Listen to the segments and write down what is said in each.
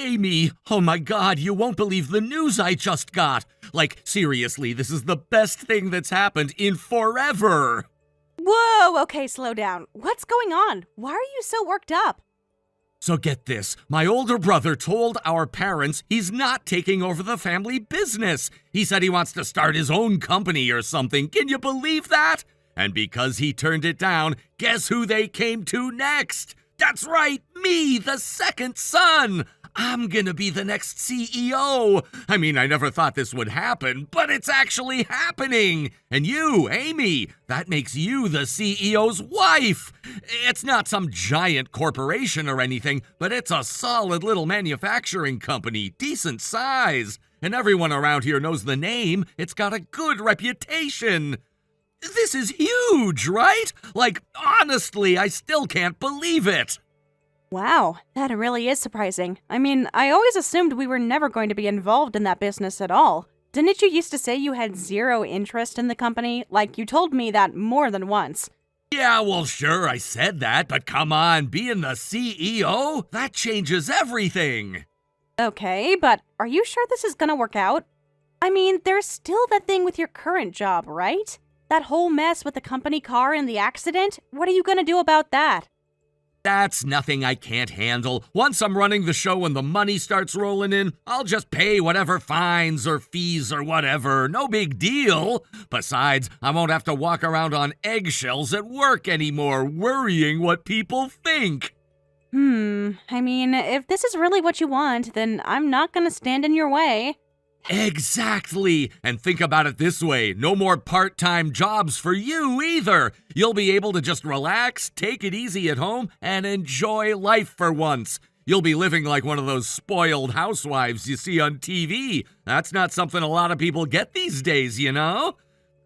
Amy, oh my God, you won't believe the news I just got. Like, seriously, this is the best thing that's happened in forever. Whoa, okay, slow down. What's going on? Why are you so worked up? So get this, my older brother told our parents he's not taking over the family business. He said he wants to start his own company or something. Can you believe that? And because he turned it down, guess who they came to next? That's right, me, the second son. I'm gonna be the next CEO. I mean, I never thought this would happen, but it's actually happening. And you, Amy, that makes you the CEO's wife. It's not some giant corporation or anything, but it's a solid little manufacturing company, decent size. And everyone around here knows the name. It's got a good reputation. This is huge, right? Like, honestly, I still can't believe it. Wow, that really is surprising. I mean, I always assumed we were never going to be involved in that business at all. Didn't you used to say you had zero interest in the company? Like, you told me that more than once. Yeah, well, sure, I said that, but come on, being the CEO, that changes everything. Okay, but are you sure this is gonna work out? I mean, there's still that thing with your current job, right? That whole mess with the company car and the accident? What are you gonna do about that? That's nothing I can't handle. Once I'm running the show and the money starts rolling in, I'll just pay whatever fines or fees or whatever. No big deal. Besides, I won't have to walk around on eggshells at work anymore, worrying what people think. I mean, if this is really what you want, then I'm not gonna stand in your way. Exactly. And think about it this way. No more part-time jobs for you either. You'll be able to just relax, take it easy at home, and enjoy life for once. You'll be living like one of those spoiled housewives you see on TV. That's not something a lot of people get these days, you know?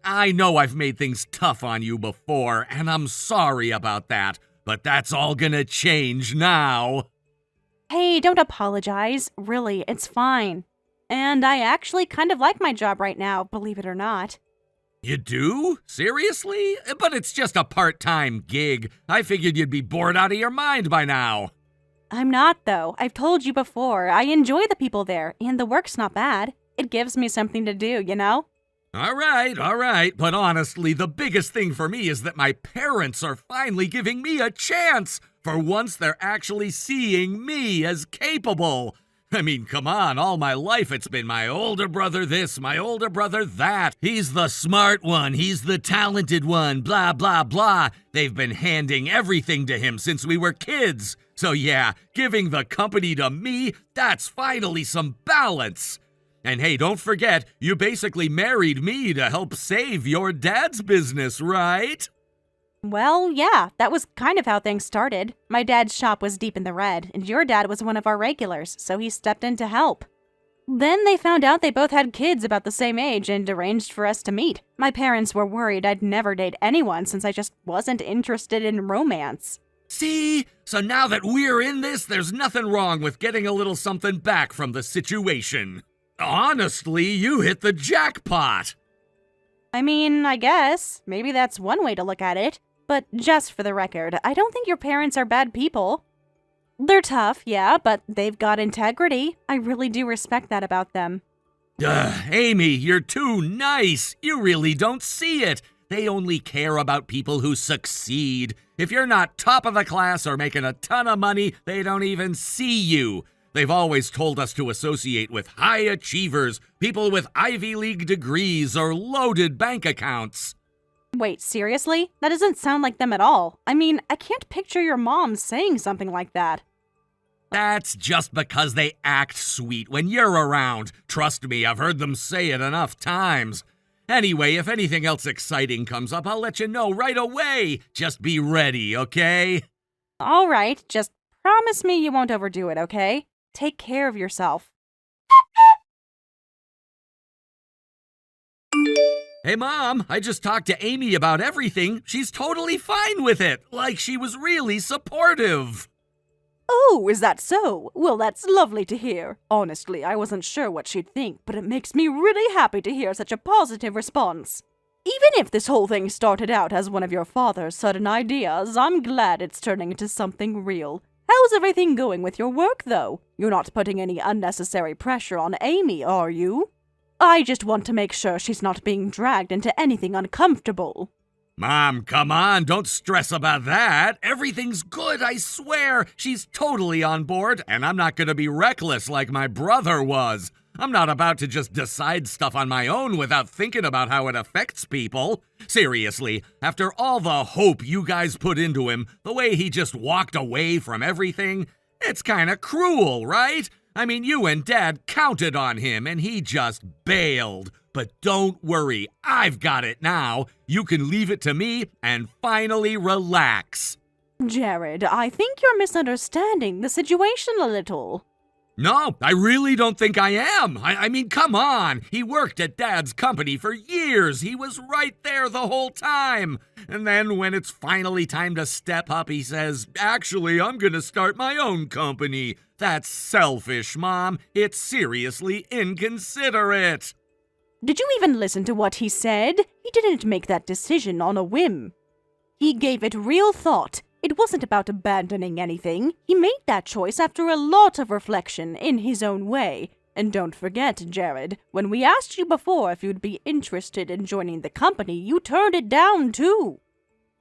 I know I've made things tough on you before, and I'm sorry about that. But that's all gonna change now. Hey, don't apologize. Really, it's fine. And I actually kind of like my job right now, believe it or not. You do? Seriously? But it's just a part-time gig. I figured you'd be bored out of your mind by now. I'm not, though. I've told you before. I enjoy the people there, and the work's not bad. It gives me something to do, you know? All right. But honestly, the biggest thing for me is that my parents are finally giving me a chance. For once, they're actually seeing me as capable. I mean, come on, all my life it's been my older brother this, my older brother that. He's the smart one, he's the talented one, blah, blah, blah. They've been handing everything to him since we were kids. So yeah, giving the company to me, that's finally some balance. And hey, don't forget, you basically married me to help save your dad's business, right? Well, yeah, that was kind of how things started. My dad's shop was deep in the red, and your dad was one of our regulars, so he stepped in to help. Then they found out they both had kids about the same age and arranged for us to meet. My parents were worried I'd never date anyone since I just wasn't interested in romance. See? So now that we're in this, there's nothing wrong with getting a little something back from the situation. Honestly, you hit the jackpot. I mean, I guess. Maybe that's one way to look at it. But just for the record, I don't think your parents are bad people. They're tough, yeah, but they've got integrity. I really do respect that about them. Amy, you're too nice. You really don't see it. They only care about people who succeed. If you're not top of the class or making a ton of money, they don't even see you. They've always told us to associate with high achievers, people with Ivy League degrees or loaded bank accounts. Wait, seriously? That doesn't sound like them at all. I mean, I can't picture your mom saying something like that. That's just because they act sweet when you're around. Trust me, I've heard them say it enough times. Anyway, if anything else exciting comes up, I'll let you know right away. Just be ready, okay? All right, just promise me you won't overdo it, okay? Take care of yourself. Hey, Mom, I just talked to Amy about everything. She's totally fine with it, like she was really supportive. Oh, is that so? Well, that's lovely to hear. Honestly, I wasn't sure what she'd think, but it makes me really happy to hear such a positive response. Even if this whole thing started out as one of your father's sudden ideas, I'm glad it's turning into something real. How's everything going with your work, though? You're not putting any unnecessary pressure on Amy, are you? I just want to make sure she's not being dragged into anything uncomfortable. Mom, come on, don't stress about that. Everything's good, I swear. She's totally on board, and I'm not gonna be reckless like my brother was. I'm not about to just decide stuff on my own without thinking about how it affects people. Seriously, after all the hope you guys put into him, the way he just walked away from everything, it's kinda cruel, right? I mean, you and Dad counted on him, and he just bailed. But don't worry, I've got it now. You can leave it to me and finally relax. Jared, I think you're misunderstanding the situation a little. No, I really don't think I am. I mean, come on. He worked at Dad's company for years. He was right there the whole time. And then when it's finally time to step up, he says, actually, I'm gonna start my own company. That's selfish, Mom. It's seriously inconsiderate. Did you even listen to what he said? He didn't make that decision on a whim. He gave it real thought. It wasn't about abandoning anything. He made that choice after a lot of reflection in his own way. And don't forget, Jared, when we asked you before if you'd be interested in joining the company, you turned it down too.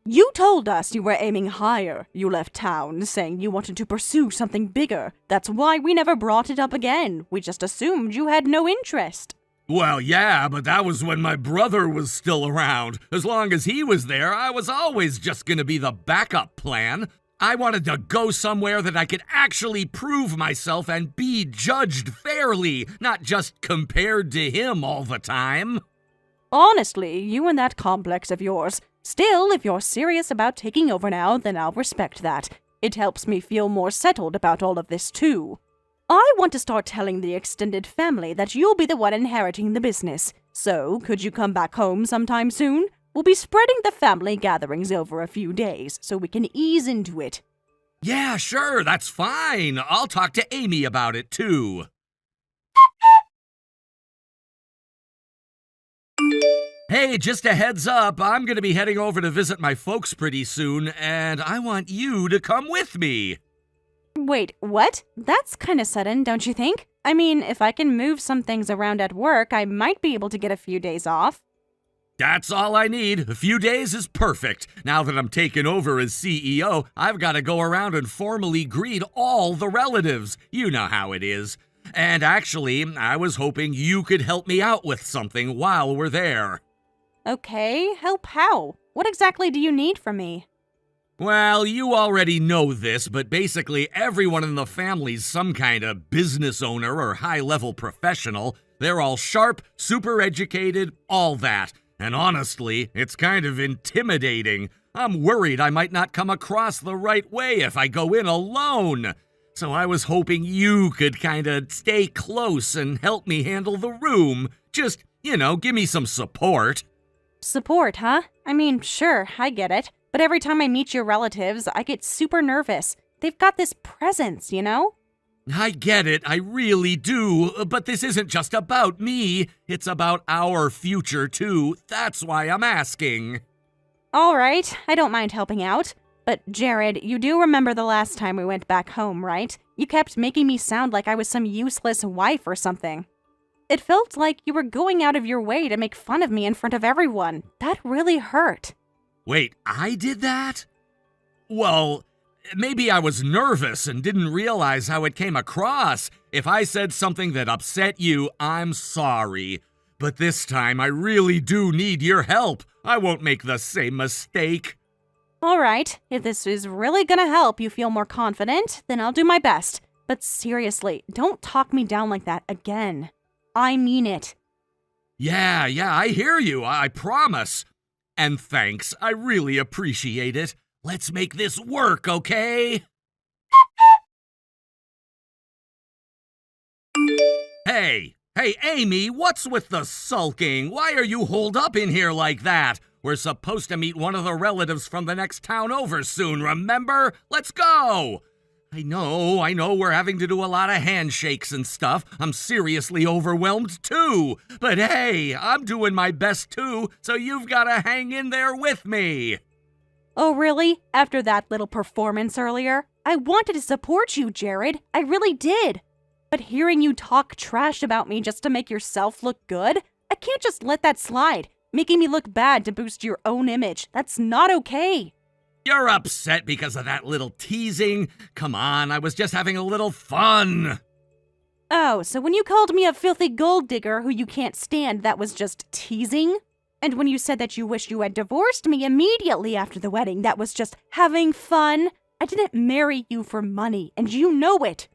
You told us you were aiming higher. You left town saying you wanted to pursue something bigger. That's why we never brought it up again. We just assumed you had no interest. Well, yeah, but that was when my brother was still around. As long as he was there, I was always just gonna be the backup plan. I wanted to go somewhere that I could actually prove myself and be judged fairly, not just compared to him all the time. Honestly, you and that complex of yours. Still, if you're serious about taking over now, then I'll respect that. It helps me feel more settled about all of this, too. I want to start telling the extended family that you'll be the one inheriting the business. So, could you come back home sometime soon? We'll be spreading the family gatherings over a few days, so we can ease into it. Yeah, sure, that's fine. I'll talk to Amy about it, too. Hey, just a heads up, I'm gonna be heading over to visit my folks pretty soon, and I want you to come with me. Wait, what? That's kinda sudden, don't you think? I mean, if I can move some things around at work, I might be able to get a few days off. That's all I need. A few days is perfect. Now that I'm taking over as CEO, I've got to go around and formally greet all the relatives. You know how it is. And actually, I was hoping you could help me out with something while we're there. Okay, help how? What exactly do you need from me? Well, you already know this, but basically everyone in the family's some kind of business owner or high-level professional. They're all sharp, super educated, all that. And honestly, it's kind of intimidating. I'm worried I might not come across the right way if I go in alone. So I was hoping you could kind of stay close and help me handle the room. Just, give me some support. Support, huh? I mean, sure, I get it. But every time I meet your relatives, I get super nervous. They've got this presence, you know? I get it, I really do. But this isn't just about me. It's about our future, too. That's why I'm asking. All right, I don't mind helping out. But Jared, you do remember the last time we went back home, right? You kept making me sound like I was some useless wife or something. It felt like you were going out of your way to make fun of me in front of everyone. That really hurt. Wait, I did that? Well, maybe I was nervous and didn't realize how it came across. If I said something that upset you, I'm sorry. But this time, I really do need your help. I won't make the same mistake. All right, if this is really gonna help you feel more confident, then I'll do my best. But seriously, don't talk me down like that again. I mean it. Yeah, I hear you, I promise. And thanks, I really appreciate it. Let's make this work, okay? Hey, Amy, what's with the sulking? Why are you holed up in here like that? We're supposed to meet one of the relatives from the next town over soon, remember? Let's go! I know, we're having to do a lot of handshakes and stuff. I'm seriously overwhelmed too. But hey, I'm doing my best too, so you've got to hang in there with me. Oh, really? After that little performance earlier? I wanted to support you, Jared. I really did. But hearing you talk trash about me just to make yourself look good, I can't just let that slide. Making me look bad to boost your own image. That's not okay. You're upset because of that little teasing? Come on, I was just having a little fun. Oh, so when you called me a filthy gold digger who you can't stand, that was just teasing? And when you said that you wish you had divorced me immediately after the wedding, that was just having fun? I didn't marry you for money, and you know it.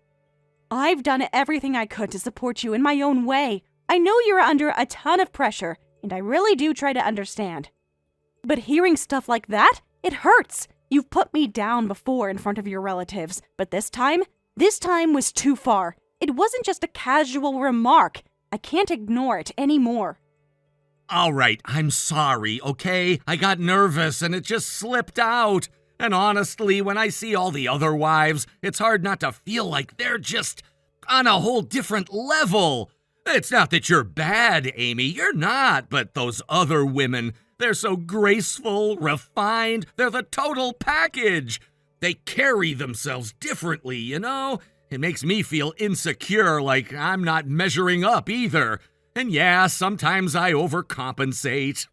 I've done everything I could to support you in my own way. I know you're under a ton of pressure, and I really do try to understand. But hearing stuff like that, it hurts. You've put me down before in front of your relatives, but this time was too far. It wasn't just a casual remark. I can't ignore it anymore. All right, I'm sorry, okay? I got nervous and it just slipped out. And honestly, when I see all the other wives, it's hard not to feel like they're just on a whole different level. It's not that you're bad, Amy, you're not, but those other women, they're so graceful, refined, they're the total package. They carry themselves differently, you know? It makes me feel insecure, like I'm not measuring up either. And yeah, sometimes I overcompensate.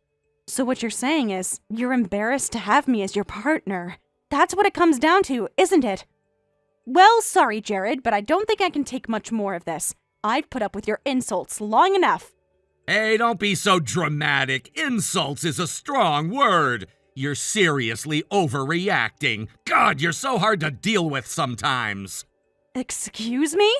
So what you're saying is, you're embarrassed to have me as your partner. That's what it comes down to, isn't it? Well, sorry, Jared, but I don't think I can take much more of this. I've put up with your insults long enough. Hey, don't be so dramatic. Insults is a strong word. You're seriously overreacting. God, you're so hard to deal with sometimes. Excuse me?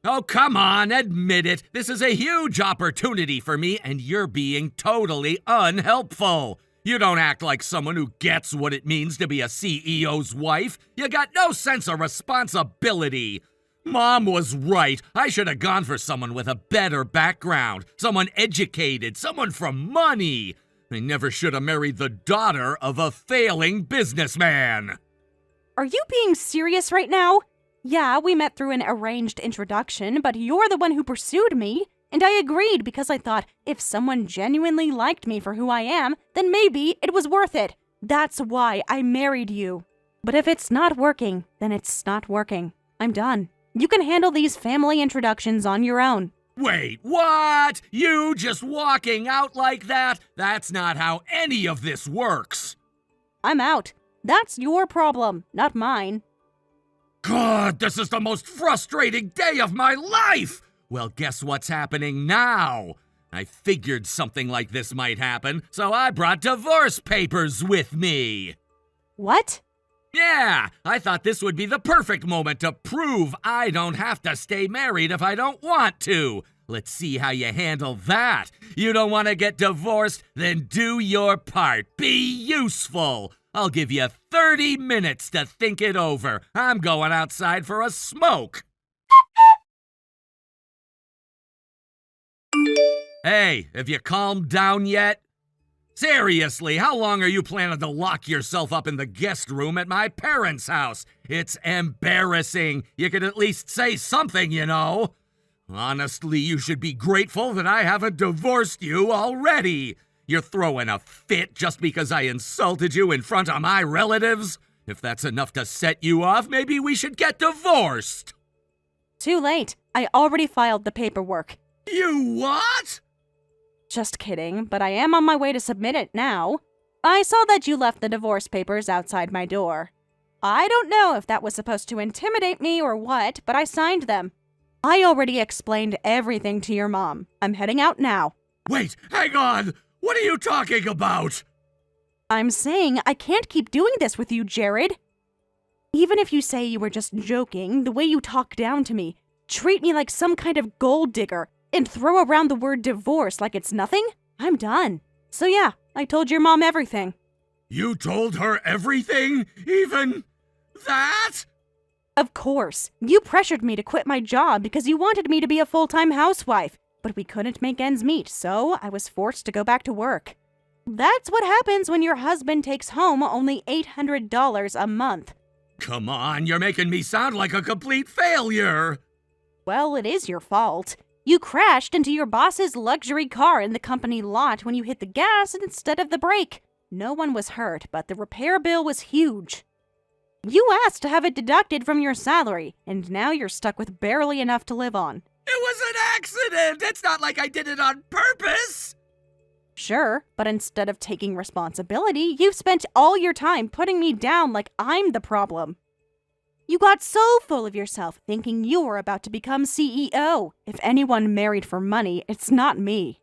Oh, come on, admit it. This is a huge opportunity for me, and you're being totally unhelpful. You don't act like someone who gets what it means to be a CEO's wife. You got no sense of responsibility. Mom was right. I should have gone for someone with a better background, someone educated, someone from money. I never should have married the daughter of a failing businessman. Are you being serious right now? Yeah, we met through an arranged introduction, but you're the one who pursued me. And I agreed because I thought if someone genuinely liked me for who I am, then maybe it was worth it. That's why I married you. But if it's not working, then it's not working. I'm done. You can handle these family introductions on your own. Wait, what? You just walking out like that? That's not how any of this works. I'm out. That's your problem, not mine. God, this is the most frustrating day of my life! Well, guess what's happening now? I figured something like this might happen, so I brought divorce papers with me. What? Yeah, I thought this would be the perfect moment to prove I don't have to stay married if I don't want to. Let's see how you handle that. You don't want to get divorced? Then do your part. Be useful. I'll give you 30 minutes to think it over. I'm going outside for a smoke. Hey, have you calmed down yet? Seriously, how long are you planning to lock yourself up in the guest room at my parents' house? It's embarrassing. You could at least say something, you know. Honestly, you should be grateful that I haven't divorced you already. You're throwing a fit just because I insulted you in front of my relatives? If that's enough to set you off, maybe we should get divorced. Too late. I already filed the paperwork. You what? Just kidding, but I am on my way to submit it now. I saw that you left the divorce papers outside my door. I don't know if that was supposed to intimidate me or what, but I signed them. I already explained everything to your mom. I'm heading out now. Wait, hang on! What are you talking about? I'm saying I can't keep doing this with you, Jared. Even if you say you were just joking, the way you talk down to me, treat me like some kind of gold digger, and throw around the word divorce like it's nothing, I'm done. So yeah, I told your mom everything. You told her everything? Even that? Of course. You pressured me to quit my job because you wanted me to be a full-time housewife. But we couldn't make ends meet, so I was forced to go back to work. That's what happens when your husband takes home only $800 a month. Come on, you're making me sound like a complete failure. Well, it is your fault. You crashed into your boss's luxury car in the company lot when you hit the gas instead of the brake. No one was hurt, but the repair bill was huge. You asked to have it deducted from your salary, and now you're stuck with barely enough to live on. It was an accident! It's not like I did it on purpose! Sure, but instead of taking responsibility, you've spent all your time putting me down like I'm the problem. You got so full of yourself thinking you were about to become CEO. If anyone married for money, it's not me.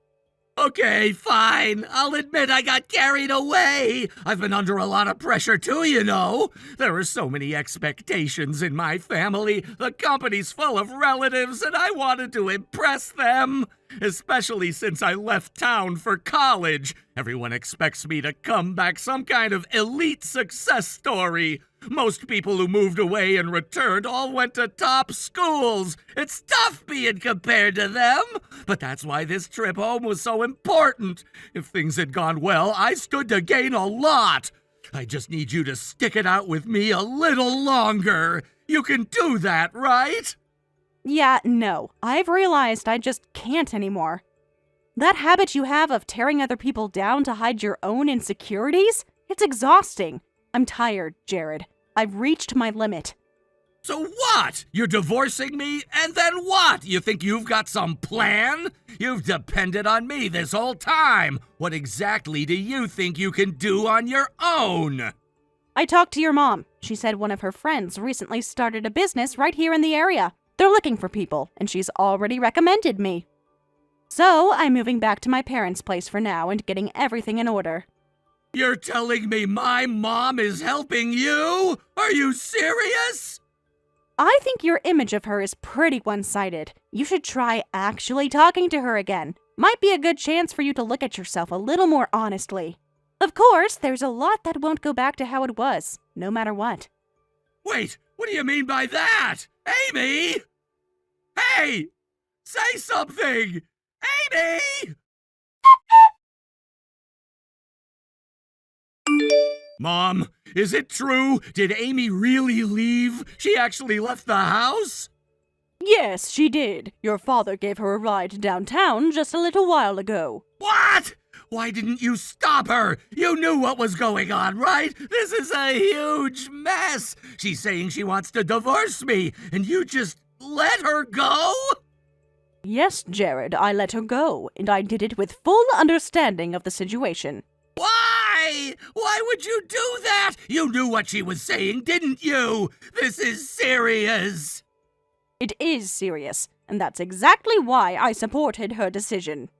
Okay, fine. I'll admit I got carried away. I've been under a lot of pressure too, you know. There are so many expectations in my family. The company's full of relatives, and I wanted to impress them. Especially since I left town for college. Everyone expects me to come back some kind of elite success story. Most people who moved away and returned all went to top schools. It's tough being compared to them. But that's why this trip home was so important. If things had gone well, I stood to gain a lot. I just need you to stick it out with me a little longer. You can do that, right? Yeah, no. I've realized I just can't anymore. That habit you have of tearing other people down to hide your own insecurities? It's exhausting. I'm tired, Jared. I've reached my limit. So what? You're divorcing me? And then what? You think you've got some plan? You've depended on me this whole time. What exactly do you think you can do on your own? I talked to your mom. She said one of her friends recently started a business right here in the area. They're looking for people, and she's already recommended me. So I'm moving back to my parents' place for now and getting everything in order. You're telling me my mom is helping you? Are you serious? I think your image of her is pretty one-sided. You should try actually talking to her again. Might be a good chance for you to look at yourself a little more honestly. Of course, there's a lot that won't go back to how it was, no matter what. Wait, what do you mean by that? Amy? Hey! Say something! Amy! Mom, is it true? Did Amy really leave? She actually left the house? Yes, she did. Your father gave her a ride downtown just a little while ago. What? Why didn't you stop her? You knew what was going on, right? This is a huge mess. She's saying she wants to divorce me, and you just let her go? Yes, Jared, I let her go, and I did it with full understanding of the situation. Why? Why would you do that? You knew what she was saying, didn't you? This is serious. It is serious, and that's exactly why I supported her decision.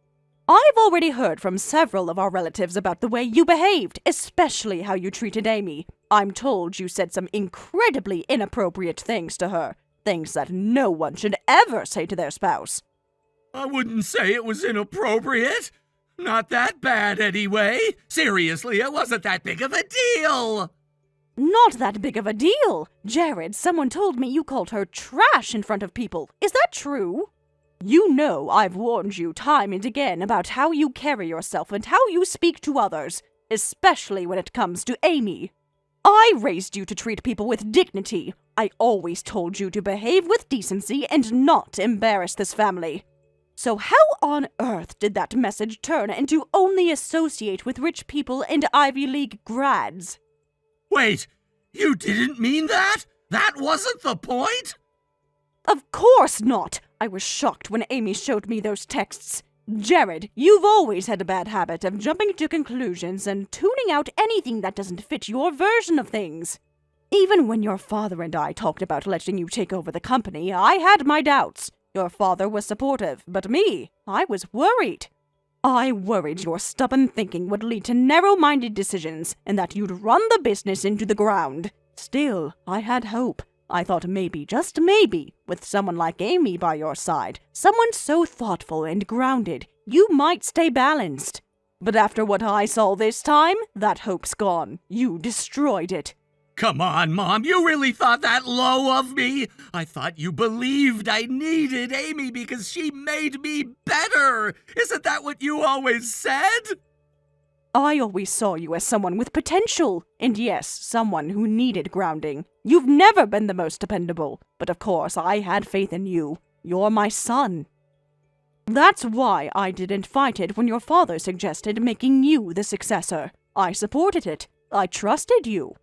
I've already heard from several of our relatives about the way you behaved, especially how you treated Amy. I'm told you said some incredibly inappropriate things to her, things that no one should ever say to their spouse. I wouldn't say it was inappropriate. Not that bad, anyway. Seriously, it wasn't that big of a deal. Not that big of a deal. Jared, someone told me you called her trash in front of people. Is that true? You know I've warned you time and again about how you carry yourself and how you speak to others, especially when it comes to Amy. I raised you to treat people with dignity. I always told you to behave with decency and not embarrass this family. So how on earth did that message turn into only associate with rich people and Ivy League grads? Wait, you didn't mean that? That wasn't the point? Of course not! I was shocked when Amy showed me those texts. Jared, you've always had a bad habit of jumping to conclusions and tuning out anything that doesn't fit your version of things. Even when your father and I talked about letting you take over the company, I had my doubts. Your father was supportive, but me, I was worried. I worried your stubborn thinking would lead to narrow-minded decisions and that you'd run the business into the ground. Still, I had hope. I thought maybe, just maybe, with someone like Amy by your side, someone so thoughtful and grounded, you might stay balanced. But after what I saw this time, that hope's gone. You destroyed it. Come on, Mom, you really thought that low of me? I thought you believed I needed Amy because she made me better. Isn't that what you always said? I always saw you as someone with potential, and yes, someone who needed grounding. You've never been the most dependable, but of course I had faith in you. You're my son. That's why I didn't fight it when your father suggested making you the successor. I supported it. I trusted you.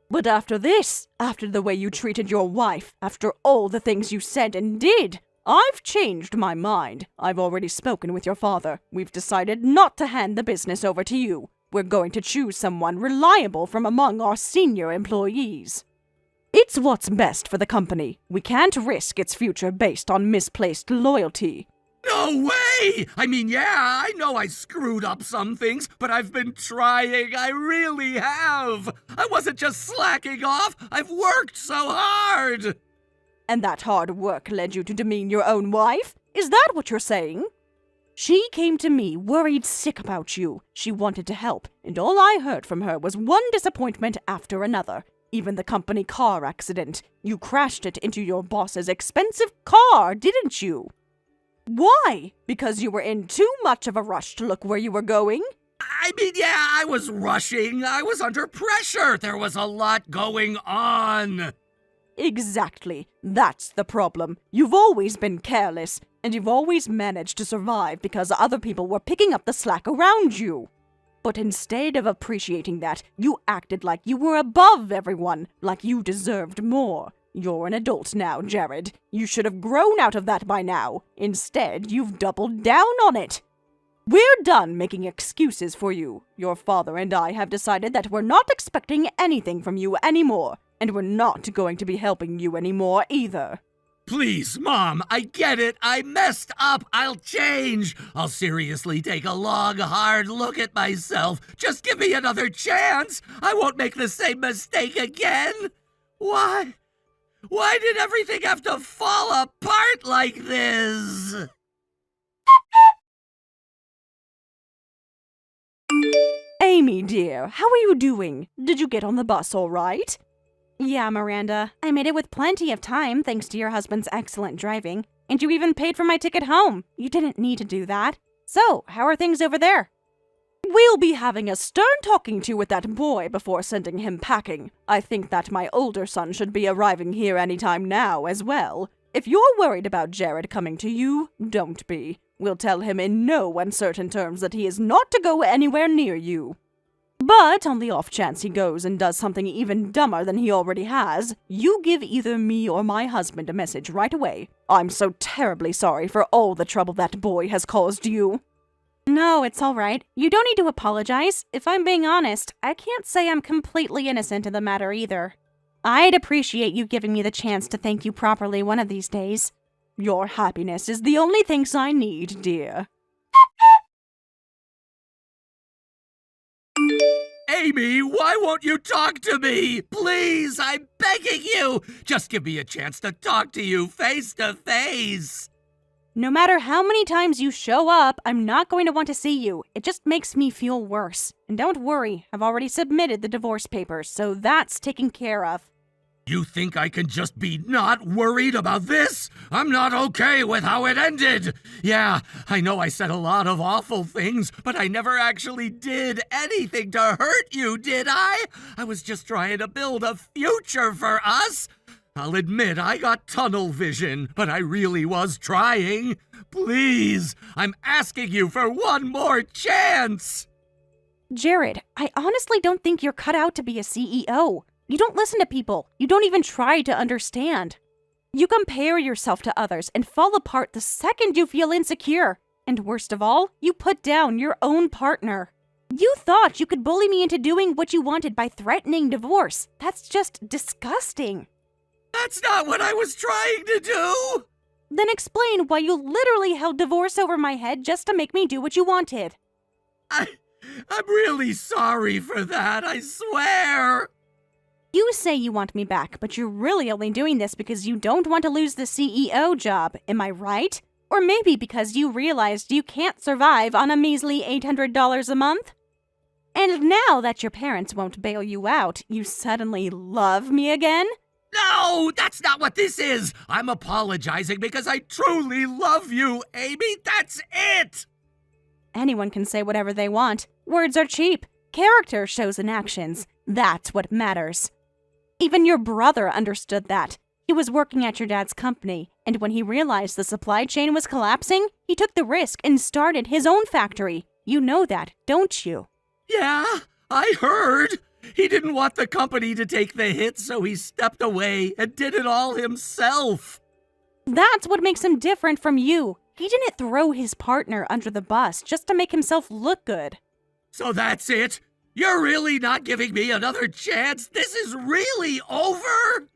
But after this, after the way you treated your wife, after all the things you said and did, I've changed my mind. I've already spoken with your father. We've decided not to hand the business over to you. We're going to choose someone reliable from among our senior employees. It's what's best for the company. We can't risk its future based on misplaced loyalty. No way! I mean, yeah, I know I screwed up some things, but I've been trying. I really have. I wasn't just slacking off. I've worked so hard. And that hard work led you to demean your own wife? Is that what you're saying? She came to me worried sick about you. She wanted to help, and all I heard from her was one disappointment after another. Even the company car accident. You crashed it into your boss's expensive car, didn't you? Why? Because you were in too much of a rush to look where you were going? I mean, yeah, I was rushing. I was under pressure. There was a lot going on. Exactly. That's the problem. You've always been careless, and you've always managed to survive because other people were picking up the slack around you. But instead of appreciating that, you acted like you were above everyone, like you deserved more. You're an adult now, Jared. You should have grown out of that by now. Instead, you've doubled down on it. We're done making excuses for you. Your father and I have decided that we're not expecting anything from you anymore, and we're not going to be helping you anymore either. Please, Mom, I get it. I messed up. I'll change. I'll seriously take a long, hard look at myself. Just give me another chance. I won't make the same mistake again. Why? Why did everything have to fall apart like this? Amy, dear, how are you doing? Did you get on the bus all right? Yeah, Miranda. I made it with plenty of time thanks to your husband's excellent driving. And you even paid for my ticket home. You didn't need to do that. So, how are things over there? We'll be having a stern talking to with that boy before sending him packing. I think that my older son should be arriving here any time now as well. If you're worried about Jared coming to you, don't be. We'll tell him in no uncertain terms that he is not to go anywhere near you. But on the off chance he goes and does something even dumber than he already has, you give either me or my husband a message right away. I'm so terribly sorry for all the trouble that boy has caused you. No, it's all right. You don't need to apologize. If I'm being honest, I can't say I'm completely innocent in the matter either. I'd appreciate you giving me the chance to thank you properly one of these days. Your happiness is the only things I need, dear. Amy, why won't you talk to me? Please, I'm begging you. Just give me a chance to talk to you face to face. No matter how many times you show up, I'm not going to want to see you. It just makes me feel worse. And don't worry, I've already submitted the divorce papers, so that's taken care of. You think I can just be not worried about this? I'm not okay with how it ended. Yeah, I know I said a lot of awful things, but I never actually did anything to hurt you, did I? I was just trying to build a future for us. I'll admit I got tunnel vision, but I really was trying. Please, I'm asking you for one more chance. Jared, I honestly don't think you're cut out to be a CEO. You don't listen to people. You don't even try to understand. You compare yourself to others and fall apart the second you feel insecure. And worst of all, you put down your own partner. You thought you could bully me into doing what you wanted by threatening divorce. That's just disgusting. That's not what I was trying to do. Then explain why you literally held divorce over my head just to make me do what you wanted. I'm really sorry for that, I swear. You say you want me back, but you're really only doing this because you don't want to lose the CEO job, am I right? Or maybe because you realized you can't survive on a measly $800 a month? And now that your parents won't bail you out, you suddenly love me again? No, that's not what this is. I'm apologizing because I truly love you, Amy. That's it. Anyone can say whatever they want. Words are cheap. Character shows in actions. That's what matters. Even your brother understood that. He was working at your dad's company, and when he realized the supply chain was collapsing, he took the risk and started his own factory. You know that, don't you? Yeah, I heard. He didn't want the company to take the hit, so he stepped away and did it all himself. That's what makes him different from you. He didn't throw his partner under the bus just to make himself look good. So that's it? You're really not giving me another chance? This is really over?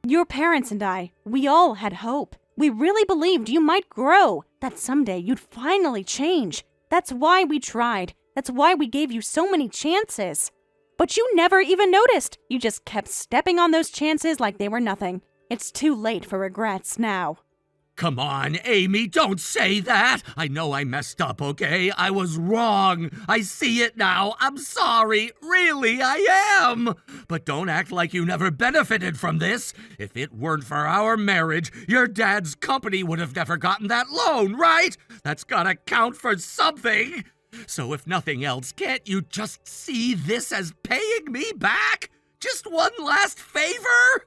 Your parents and I, we all had hope. We really believed you might grow, that someday you'd finally change. That's why we tried. That's why we gave you so many chances. But you never even noticed. You just kept stepping on those chances like they were nothing. It's too late for regrets now. Come on, Amy, don't say that. I know I messed up, okay? I was wrong. I see it now. I'm sorry. Really, I am. But don't act like you never benefited from this. If it weren't for our marriage, your dad's company would have never gotten that loan, right? That's gotta count for something. So if nothing else, can't you just see this as paying me back? Just one last favor?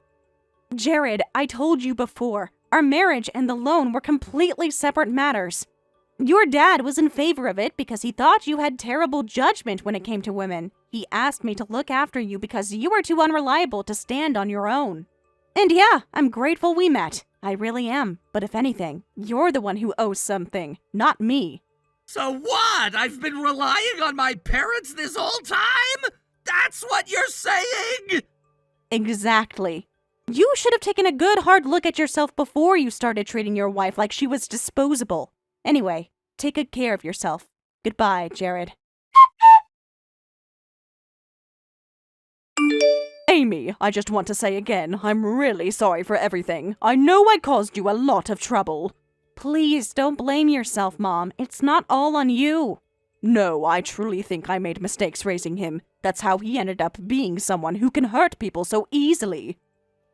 Jared, I told you before, our marriage and the loan were completely separate matters. Your dad was in favor of it because he thought you had terrible judgment when it came to women. He asked me to look after you because you were too unreliable to stand on your own. And yeah, I'm grateful we met. I really am. But if anything, you're the one who owes something, not me. So what? I've been relying on my parents this whole time? That's what you're saying? Exactly. You should have taken a good hard look at yourself before you started treating your wife like she was disposable. Anyway, take good care of yourself. Goodbye, Jared. Amy, I just want to say again, I'm really sorry for everything. I know I caused you a lot of trouble. Please don't blame yourself, Mom. It's not all on you. No, I truly think I made mistakes raising him. That's how he ended up being someone who can hurt people so easily.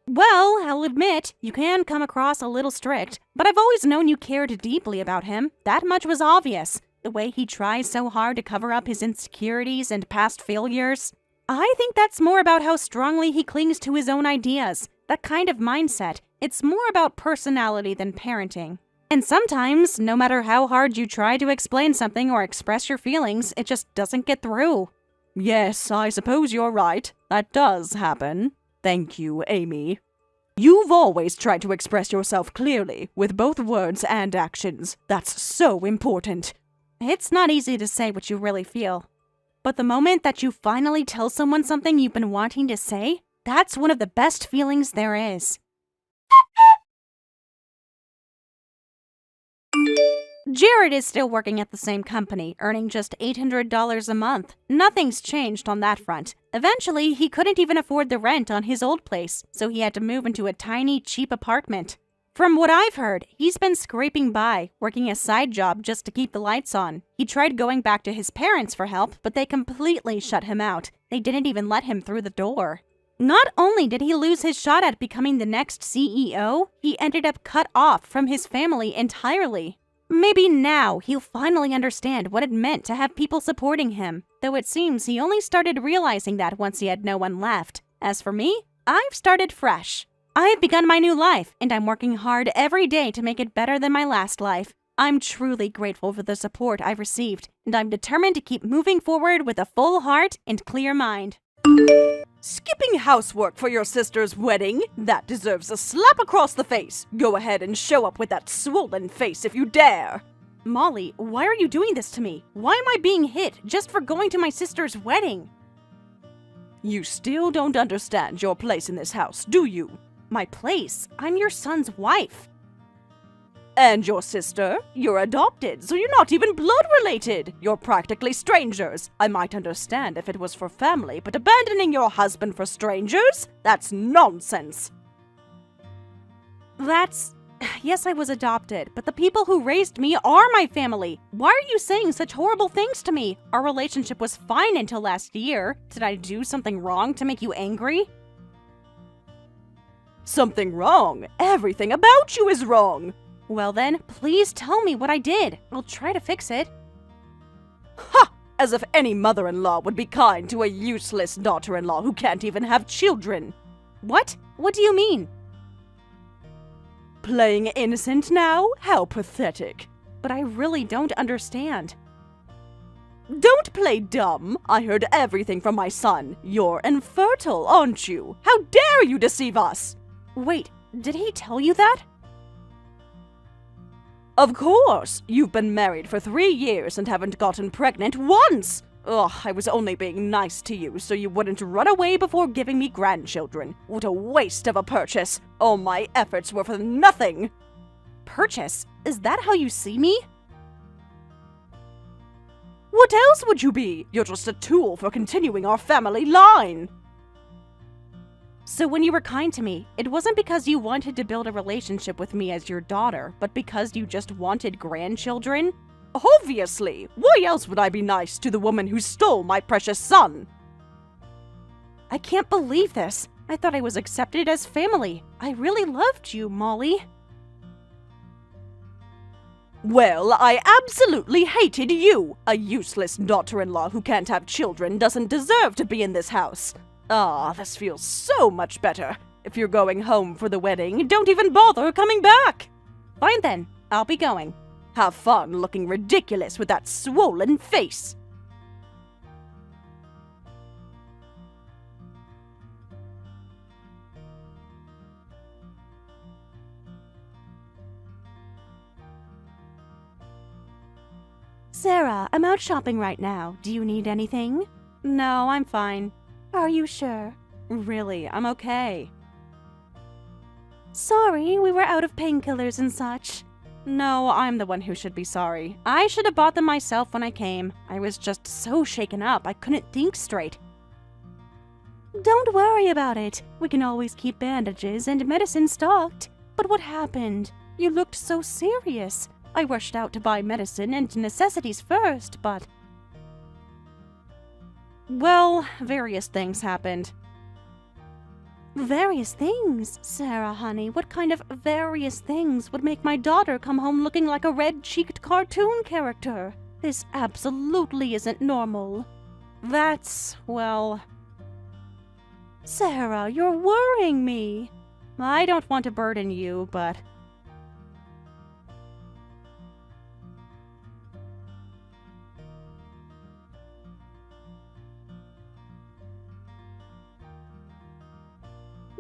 Well, I'll admit, you can come across a little strict, but I've always known you cared deeply about him. That much was obvious. The way he tries so hard to cover up his insecurities and past failures. I think that's more about how strongly he clings to his own ideas. That kind of mindset. It's more about personality than parenting. And sometimes, no matter how hard you try to explain something or express your feelings, it just doesn't get through. Yes, I suppose you're right. That does happen. Thank you, Amy. You've always tried to express yourself clearly, with both words and actions. That's so important. It's not easy to say what you really feel. But the moment that you finally tell someone something you've been wanting to say, that's one of the best feelings there is. Jared is still working at the same company, earning just $800 a month. Nothing's changed on that front. Eventually, he couldn't even afford the rent on his old place, so he had to move into a tiny, cheap apartment. From what I've heard, he's been scraping by, working a side job just to keep the lights on. He tried going back to his parents for help, but they completely shut him out. They didn't even let him through the door. Not only did he lose his shot at becoming the next CEO, he ended up cut off from his family entirely. Maybe now he'll finally understand what it meant to have people supporting him, though it seems he only started realizing that once he had no one left. As for me, I've started fresh. I've begun my new life, and I'm working hard every day to make it better than my last life. I'm truly grateful for the support I've received, and I'm determined to keep moving forward with a full heart and clear mind. Skipping housework for your sister's wedding? That deserves a slap across the face. Go ahead and show up with that swollen face if you dare. Molly, why are you doing this to me? Why am I being hit just for going to my sister's wedding? You still don't understand your place in this house, do you? My place? I'm your son's wife. And your sister? You're adopted, so you're not even blood related. You're practically strangers. I might understand if it was for family, but abandoning your husband for strangers? That's nonsense. Yes, I was adopted, but the people who raised me are my family. Why are you saying such horrible things to me? Our relationship was fine until last year. Did I do something wrong to make you angry? Something wrong? Everything about you is wrong. Well then, please tell me what I did. I'll try to fix it. Ha! As if any mother-in-law would be kind to a useless daughter-in-law who can't even have children. What? What do you mean? Playing innocent now? How pathetic. But I really don't understand. Don't play dumb. I heard everything from my son. You're infertile, aren't you? How dare you deceive us? Wait, did he tell you that? Of course. You've been married for 3 years and haven't gotten pregnant once. Ugh, I was only being nice to you so you wouldn't run away before giving me grandchildren. What a waste of a purchase. All my efforts were for nothing. Purchase? Is that how you see me? What else would you be? You're just a tool for continuing our family line. So when you were kind to me, it wasn't because you wanted to build a relationship with me as your daughter, but because you just wanted grandchildren? Obviously! Why else would I be nice to the woman who stole my precious son? I can't believe this. I thought I was accepted as family. I really loved you, Molly. Well, I absolutely hated you! A useless daughter-in-law who can't have children doesn't deserve to be in this house. Ah, this feels so much better. If you're going home for the wedding, don't even bother coming back! Fine then, I'll be going. Have fun looking ridiculous with that swollen face. Sarah, I'm out shopping right now. Do you need anything? No, I'm fine. Are you sure? Really, I'm okay. Sorry, we were out of painkillers and such. No, I'm the one who should be sorry. I should have bought them myself when I came. I was just so shaken up, I couldn't think straight. Don't worry about it. We can always keep bandages and medicine stocked. But what happened? You looked so serious. I rushed out to buy medicine and necessities first, but... Well, various things happened. Various things? Sarah, honey, what kind of various things would make my daughter come home looking like a red-cheeked cartoon character? This absolutely isn't normal. That's, well... Sarah, you're worrying me. I don't want to burden you, but...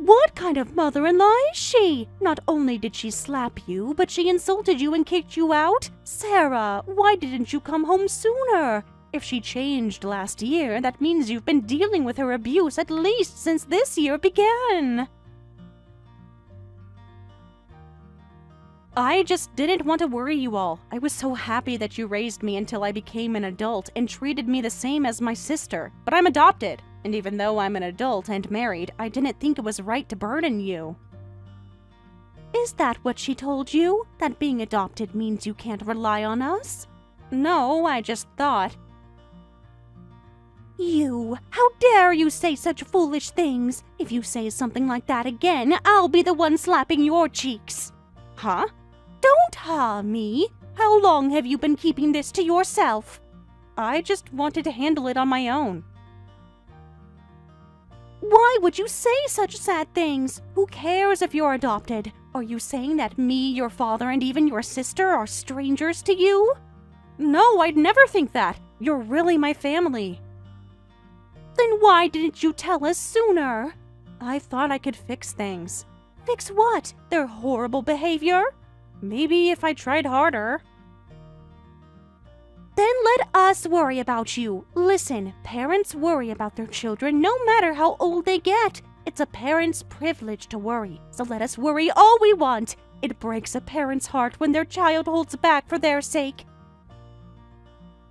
What kind of mother-in-law is she? Not only did she slap you, but she insulted you and kicked you out? Sarah, why didn't you come home sooner? If she changed last year, that means you've been dealing with her abuse at least since this year began. I just didn't want to worry you all. I was so happy that you raised me until I became an adult and treated me the same as my sister. But I'm adopted. And even though I'm an adult and married, I didn't think it was right to burden you. Is that what she told you? That being adopted means you can't rely on us? No, I just thought... You! How dare you say such foolish things? If you say something like that again, I'll be the one slapping your cheeks. Huh? Don't ha me! How long have you been keeping this to yourself? I just wanted to handle it on my own. Why would you say such sad things? Who cares if you're adopted? Are you saying that me, your father, and even your sister are strangers to you? No, I'd never think that. You're really my family. Then why didn't you tell us sooner? I thought I could fix things. Fix what? Their horrible behavior? Maybe if I tried harder. Then let us worry about you. Listen, parents worry about their children no matter how old they get. It's a parent's privilege to worry, so let us worry all we want. It breaks a parent's heart when their child holds back for their sake.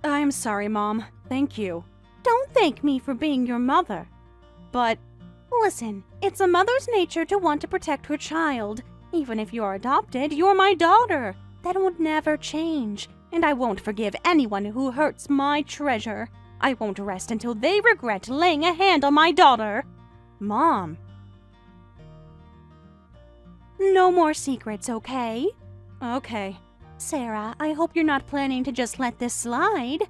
I'm sorry, Mom. Thank you. Don't thank me for being your mother. But, listen, it's a mother's nature to want to protect her child. Even if you're adopted, you're my daughter. That would never change. And I won't forgive anyone who hurts my treasure. I won't rest until they regret laying a hand on my daughter. Mom. No more secrets, okay? Okay. Sarah, I hope you're not planning to just let this slide.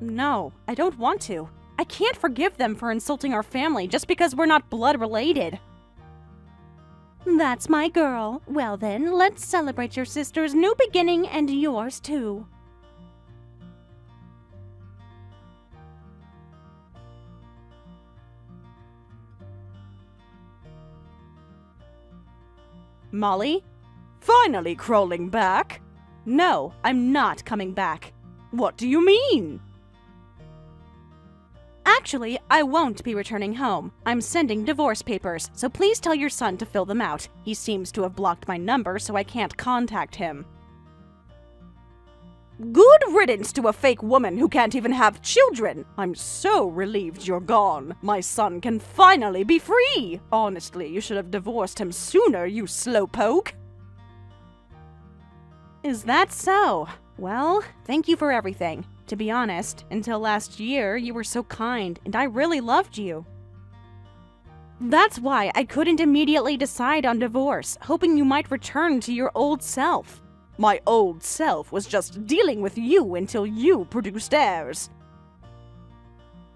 No, I don't want to. I can't forgive them for insulting our family just because we're not blood related. That's my girl. Well then, let's celebrate your sister's new beginning and yours too. Molly? Finally crawling back? No, I'm not coming back. What do you mean? Actually, I won't be returning home. I'm sending divorce papers, so please tell your son to fill them out. He seems to have blocked my number, so I can't contact him. Good riddance to a fake woman who can't even have children. I'm so relieved you're gone. My son can finally be free. Honestly, you should have divorced him sooner, you slowpoke. Is that so? Well, thank you for everything. To be honest, until last year, you were so kind, and I really loved you. That's why I couldn't immediately decide on divorce, hoping you might return to your old self. My old self was just dealing with you until you produced heirs.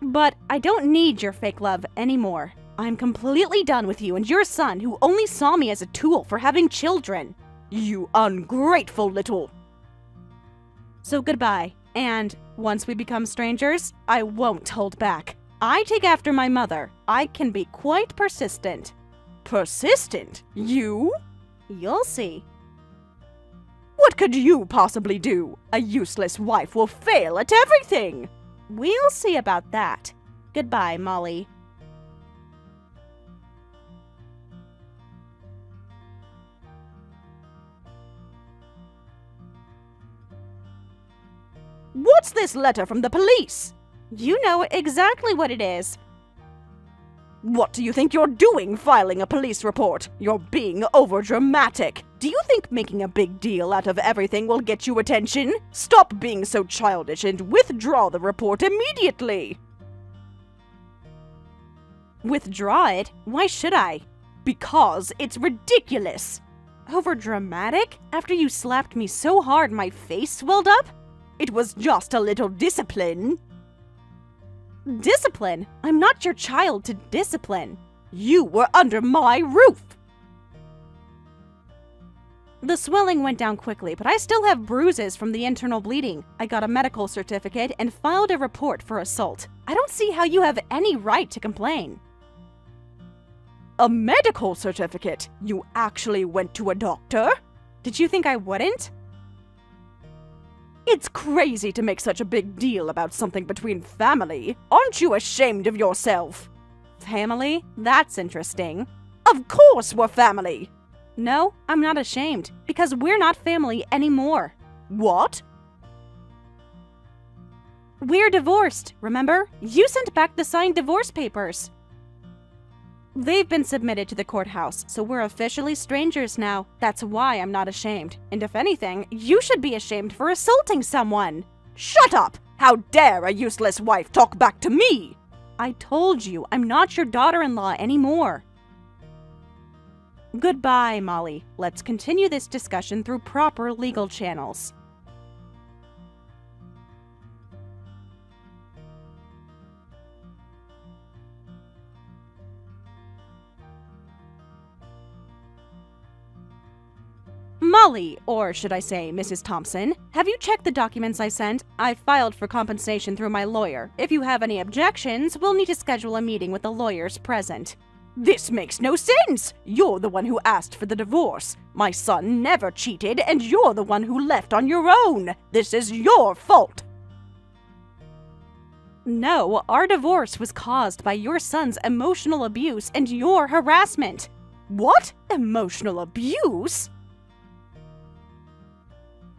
But I don't need your fake love anymore. I'm completely done with you and your son, who only saw me as a tool for having children. You ungrateful little... So goodbye, and once we become strangers, I won't hold back. I take after my mother. I can be quite persistent. Persistent? You? You'll see. What could you possibly do? A useless wife will fail at everything. We'll see about that. Goodbye, Molly. What's this letter from the police? You know exactly what it is. What do you think you're doing filing a police report? You're being overdramatic. Do you think making a big deal out of everything will get you attention? Stop being so childish and withdraw the report immediately. Withdraw it? Why should I? Because it's ridiculous. Overdramatic? After you slapped me so hard my face swelled up? It was just a little discipline. Discipline? I'm not your child to discipline. You were under my roof. The swelling went down quickly, but I still have bruises from the internal bleeding. I got a medical certificate and filed a report for assault. I don't see how you have any right to complain. A medical certificate? You actually went to a doctor? Did you think I wouldn't? It's crazy to make such a big deal about something between family. Aren't you ashamed of yourself? Family? That's interesting. Of course we're family. No, I'm not ashamed, because we're not family anymore. What? We're divorced, remember? You sent back the signed divorce papers. They've been submitted to the courthouse, so we're officially strangers now. That's why I'm not ashamed. And if anything, you should be ashamed for assaulting someone. Shut up! How dare a useless wife talk back to me? I told you, I'm not your daughter-in-law anymore. Goodbye, Molly. Let's continue this discussion through proper legal channels. Molly, or should I say Mrs. Thompson, have you checked the documents I sent? I filed for compensation through my lawyer. If you have any objections, we'll need to schedule a meeting with the lawyers present. This makes no sense! You're the one who asked for the divorce. My son never cheated, and you're the one who left on your own. This is your fault. No, our divorce was caused by your son's emotional abuse and your harassment. What? Emotional abuse?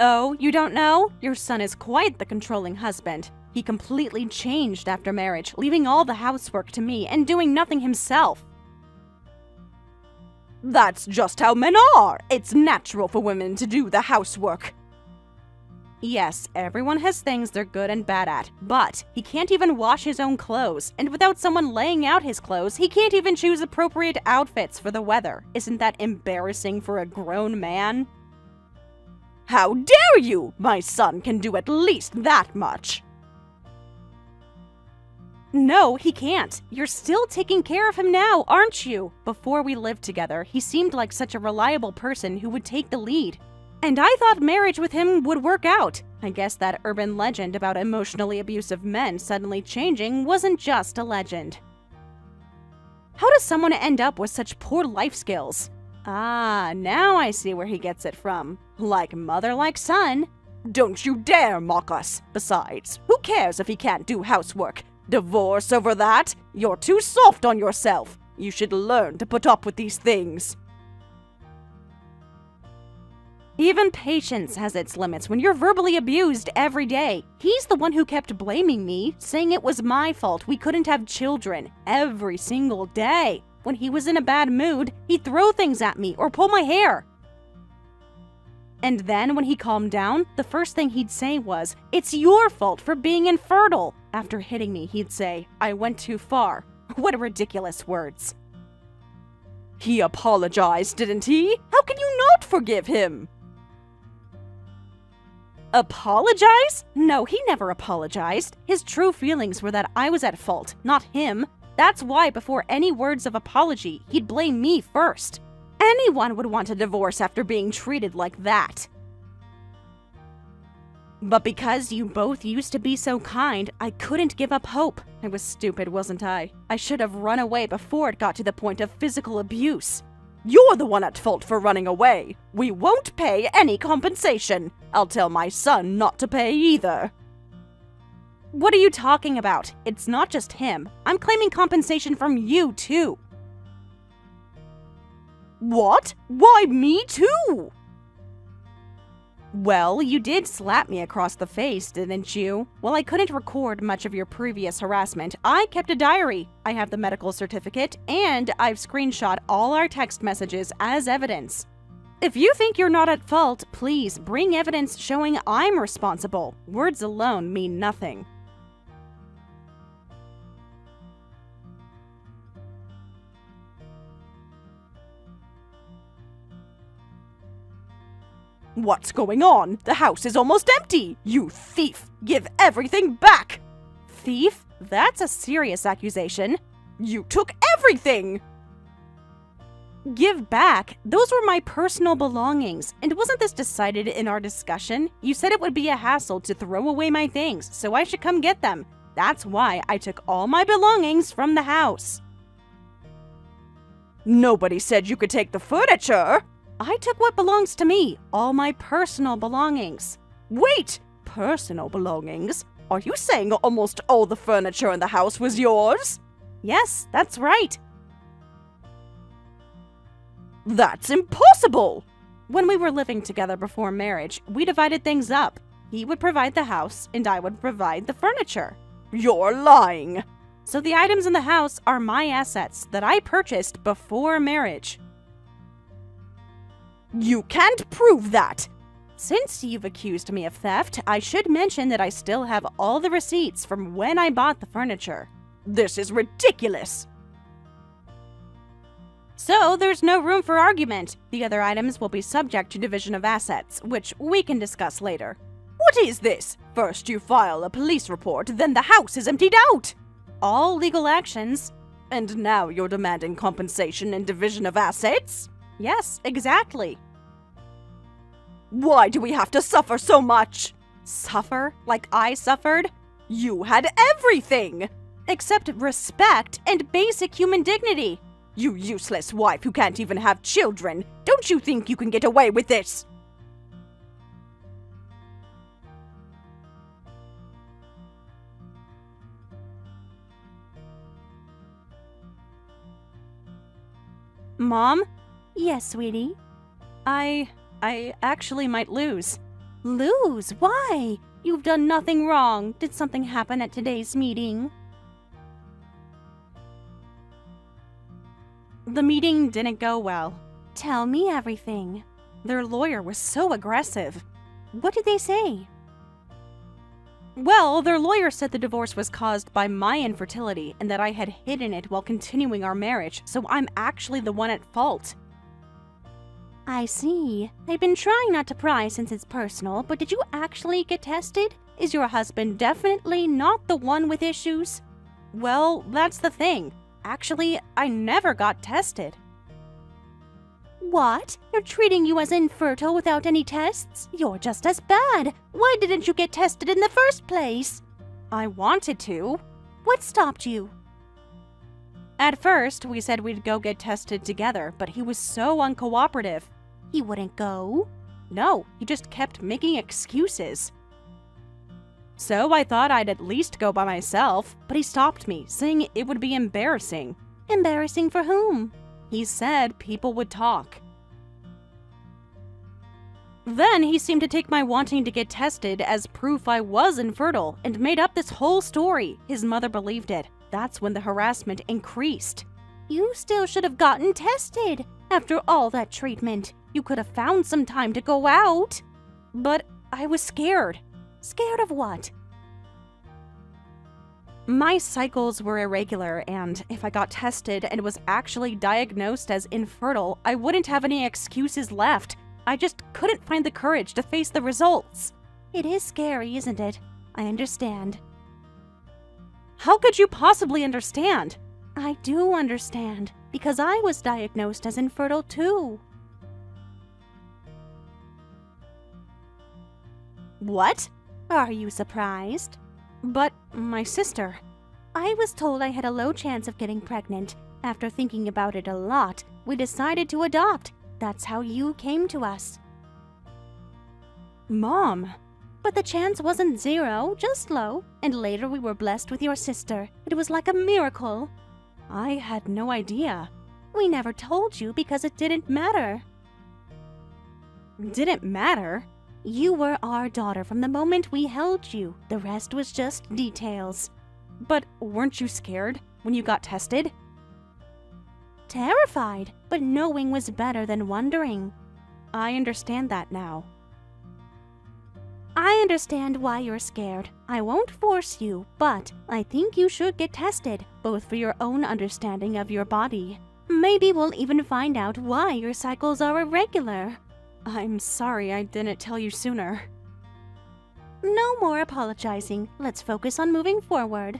Oh, you don't know? Your son is quite the controlling husband. He completely changed after marriage, leaving all the housework to me and doing nothing himself. That's just how men are. It's natural for women to do the housework. Yes, everyone has things they're good and bad at, but he can't even wash his own clothes, and without someone laying out his clothes, he can't even choose appropriate outfits for the weather. Isn't that embarrassing for a grown man? How dare you! My son can do at least that much. No, he can't. You're still taking care of him now, aren't you? Before we lived together, he seemed like such a reliable person who would take the lead. And I thought marriage with him would work out. I guess that urban legend about emotionally abusive men suddenly changing wasn't just a legend. How does someone end up with such poor life skills? Ah, now I see where he gets it from. Like mother, like son. Don't you dare mock us. Besides, who cares if he can't do housework? Divorce over that? You're too soft on yourself. You should learn to put up with these things. Even patience has its limits when you're verbally abused every day. He's the one who kept blaming me, saying it was my fault we couldn't have children every single day. When he was in a bad mood, he'd throw things at me or pull my hair. And then when he calmed down, the first thing he'd say was, "It's your fault for being infertile." After hitting me, he'd say, "I went too far." What ridiculous words. He apologized, didn't he? How can you not forgive him? Apologize? No, he never apologized. His true feelings were that I was at fault, not him. That's why before any words of apology, he'd blame me first. Anyone would want a divorce after being treated like that. But because you both used to be so kind, I couldn't give up hope. I was stupid, wasn't I? I should have run away before it got to the point of physical abuse. You're the one at fault for running away. We won't pay any compensation. I'll tell my son not to pay either. What are you talking about? It's not just him. I'm claiming compensation from you, too. What? Why me too? Well, you did slap me across the face, didn't you? While I couldn't record much of your previous harassment, I kept a diary. I have the medical certificate, and I've screenshot all our text messages as evidence. If you think you're not at fault, please bring evidence showing I'm responsible. Words alone mean nothing. What's going on? The house is almost empty! You thief! Give everything back! Thief? That's a serious accusation. You took everything! Give back? Those were my personal belongings. And wasn't this decided in our discussion? You said it would be a hassle to throw away my things, so I should come get them. That's why I took all my belongings from the house. Nobody said you could take the furniture! I took what belongs to me, all my personal belongings. Wait! Personal belongings? Are you saying almost all the furniture in the house was yours? Yes, that's right. That's impossible! When we were living together before marriage, we divided things up. He would provide the house, and I would provide the furniture. You're lying! So the items in the house are my assets that I purchased before marriage. You can't prove that! Since you've accused me of theft, I should mention that I still have all the receipts from when I bought the furniture. This is ridiculous! So there's no room for argument. The other items will be subject to division of assets, which we can discuss later. What is this? First you file a police report, then the house is emptied out! All legal actions. And now you're demanding compensation and division of assets? Yes, exactly. Why do we have to suffer so much? Suffer? Like I suffered? You had everything! Except respect and basic human dignity. You useless wife who can't even have children. Don't you think you can get away with this? Mom? Yes, sweetie. I actually might lose. Lose? Why? You've done nothing wrong. Did something happen at today's meeting? The meeting didn't go well. Tell me everything. Their lawyer was so aggressive. What did they say? Well, their lawyer said the divorce was caused by my infertility and that I had hidden it while continuing our marriage, so I'm actually the one at fault. I see. I've been trying not to pry since it's personal, but did you actually get tested? Is your husband definitely not the one with issues? Well, that's the thing. Actually, I never got tested. What? They're treating you as infertile without any tests? You're just as bad. Why didn't you get tested in the first place? I wanted to. What stopped you? At first, we said we'd go get tested together, but he was so uncooperative. He wouldn't go. No, he just kept making excuses. So I thought I'd at least go by myself, but he stopped me, saying it would be embarrassing. Embarrassing for whom? He said people would talk. Then he seemed to take my wanting to get tested as proof I was infertile and made up this whole story. His mother believed it. That's when the harassment increased. You still should have gotten tested. After all that treatment, you could have found some time to go out. But I was scared. Scared of what? My cycles were irregular, and if I got tested and was actually diagnosed as infertile, I wouldn't have any excuses left. I just couldn't find the courage to face the results. It is scary, isn't it? I understand. How could you possibly understand? I do understand, because I was diagnosed as infertile too. What? Are you surprised? But my sister. I was told I had a low chance of getting pregnant. After thinking about it a lot, we decided to adopt. That's how you came to us. Mom. But the chance wasn't zero, just low. And later we were blessed with your sister. It was like a miracle. I had no idea. We never told you because it didn't matter. Didn't matter? You were our daughter from the moment we held you. The rest was just details. But weren't you scared when you got tested? Terrified, but knowing was better than wondering. I understand that now. I understand why you're scared. I won't force you, but I think you should get tested, both for your own understanding of your body. Maybe we'll even find out why your cycles are irregular. I'm sorry I didn't tell you sooner. No more apologizing. Let's focus on moving forward.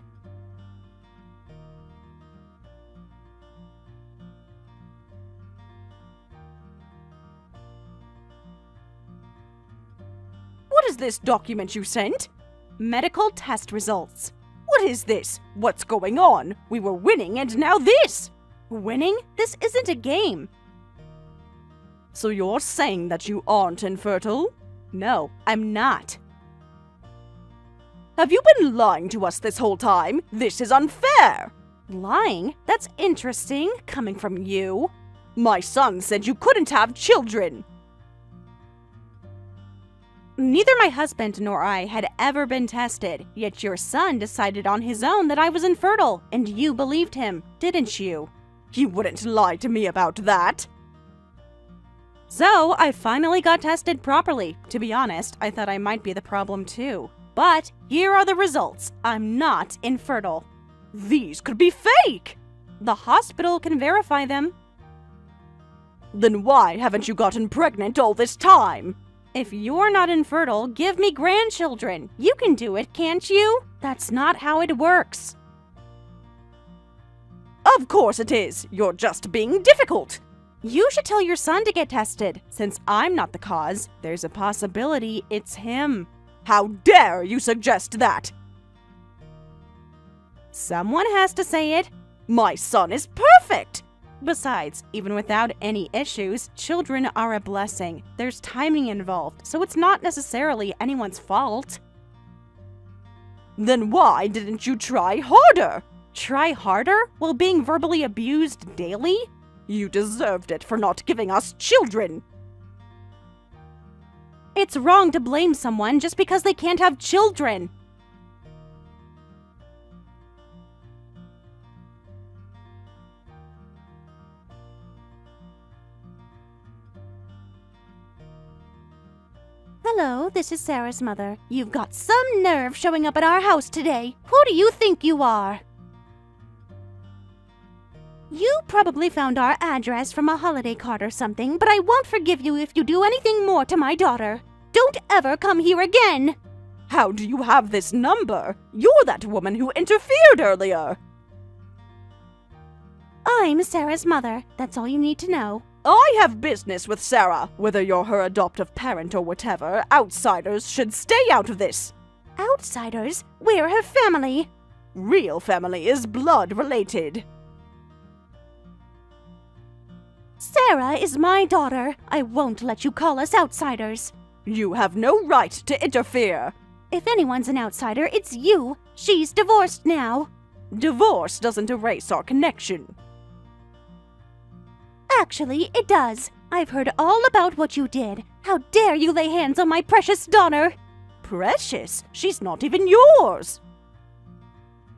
What is this document you sent? Medical test results. What is this? What's going on? We were winning and now this! Winning? This isn't a game. So you're saying that you aren't infertile? No, I'm not. Have you been lying to us this whole time? This is unfair! Lying? That's interesting, coming from you. My son said you couldn't have children. Neither my husband nor I had ever been tested, yet your son decided on his own that I was infertile, and you believed him, didn't you? You wouldn't lie to me about that. So, I finally got tested properly. To be honest, I thought I might be the problem too. But here are the results. I'm not infertile. These could be fake! The hospital can verify them. Then why haven't you gotten pregnant all this time? If you're not infertile, give me grandchildren. You can do it, can't you? That's not how it works. Of course it is. You're just being difficult. You should tell your son to get tested. Since I'm not the cause, there's a possibility it's him. How dare you suggest that? Someone has to say it. My son is perfect. Besides, even without any issues, children are a blessing. There's timing involved, so it's not necessarily anyone's fault. Then why didn't you try harder? Try harder while being verbally abused daily? You deserved it for not giving us children. It's wrong to blame someone just because they can't have children. Hello, this is Sarah's mother. You've got some nerve showing up at our house today. Who do you think you are? You probably found our address from a holiday card or something, but I won't forgive you if you do anything more to my daughter. Don't ever come here again! How do you have this number? You're that woman who interfered earlier. I'm Sarah's mother. That's all you need to know. I have business with Sarah. Whether you're her adoptive parent or whatever, outsiders should stay out of this. Outsiders? We're her family. Real family is blood related. Sarah is my daughter. I won't let you call us outsiders. You have no right to interfere. If anyone's an outsider, it's you. She's divorced now. Divorce doesn't erase our connection. Actually, it does. I've heard all about what you did. How dare you lay hands on my precious daughter? Precious? She's not even yours.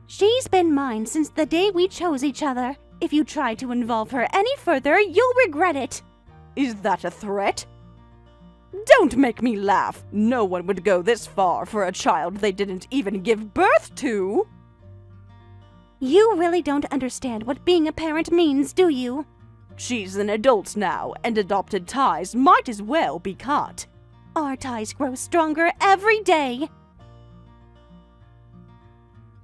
She's been mine since the day we chose each other. If you try to involve her any further, you'll regret it. Is that a threat? Don't make me laugh. No one would go this far for a child they didn't even give birth to. You really don't understand what being a parent means, do you? She's an adult now, and adopted ties might as well be cut. Our ties grow stronger every day.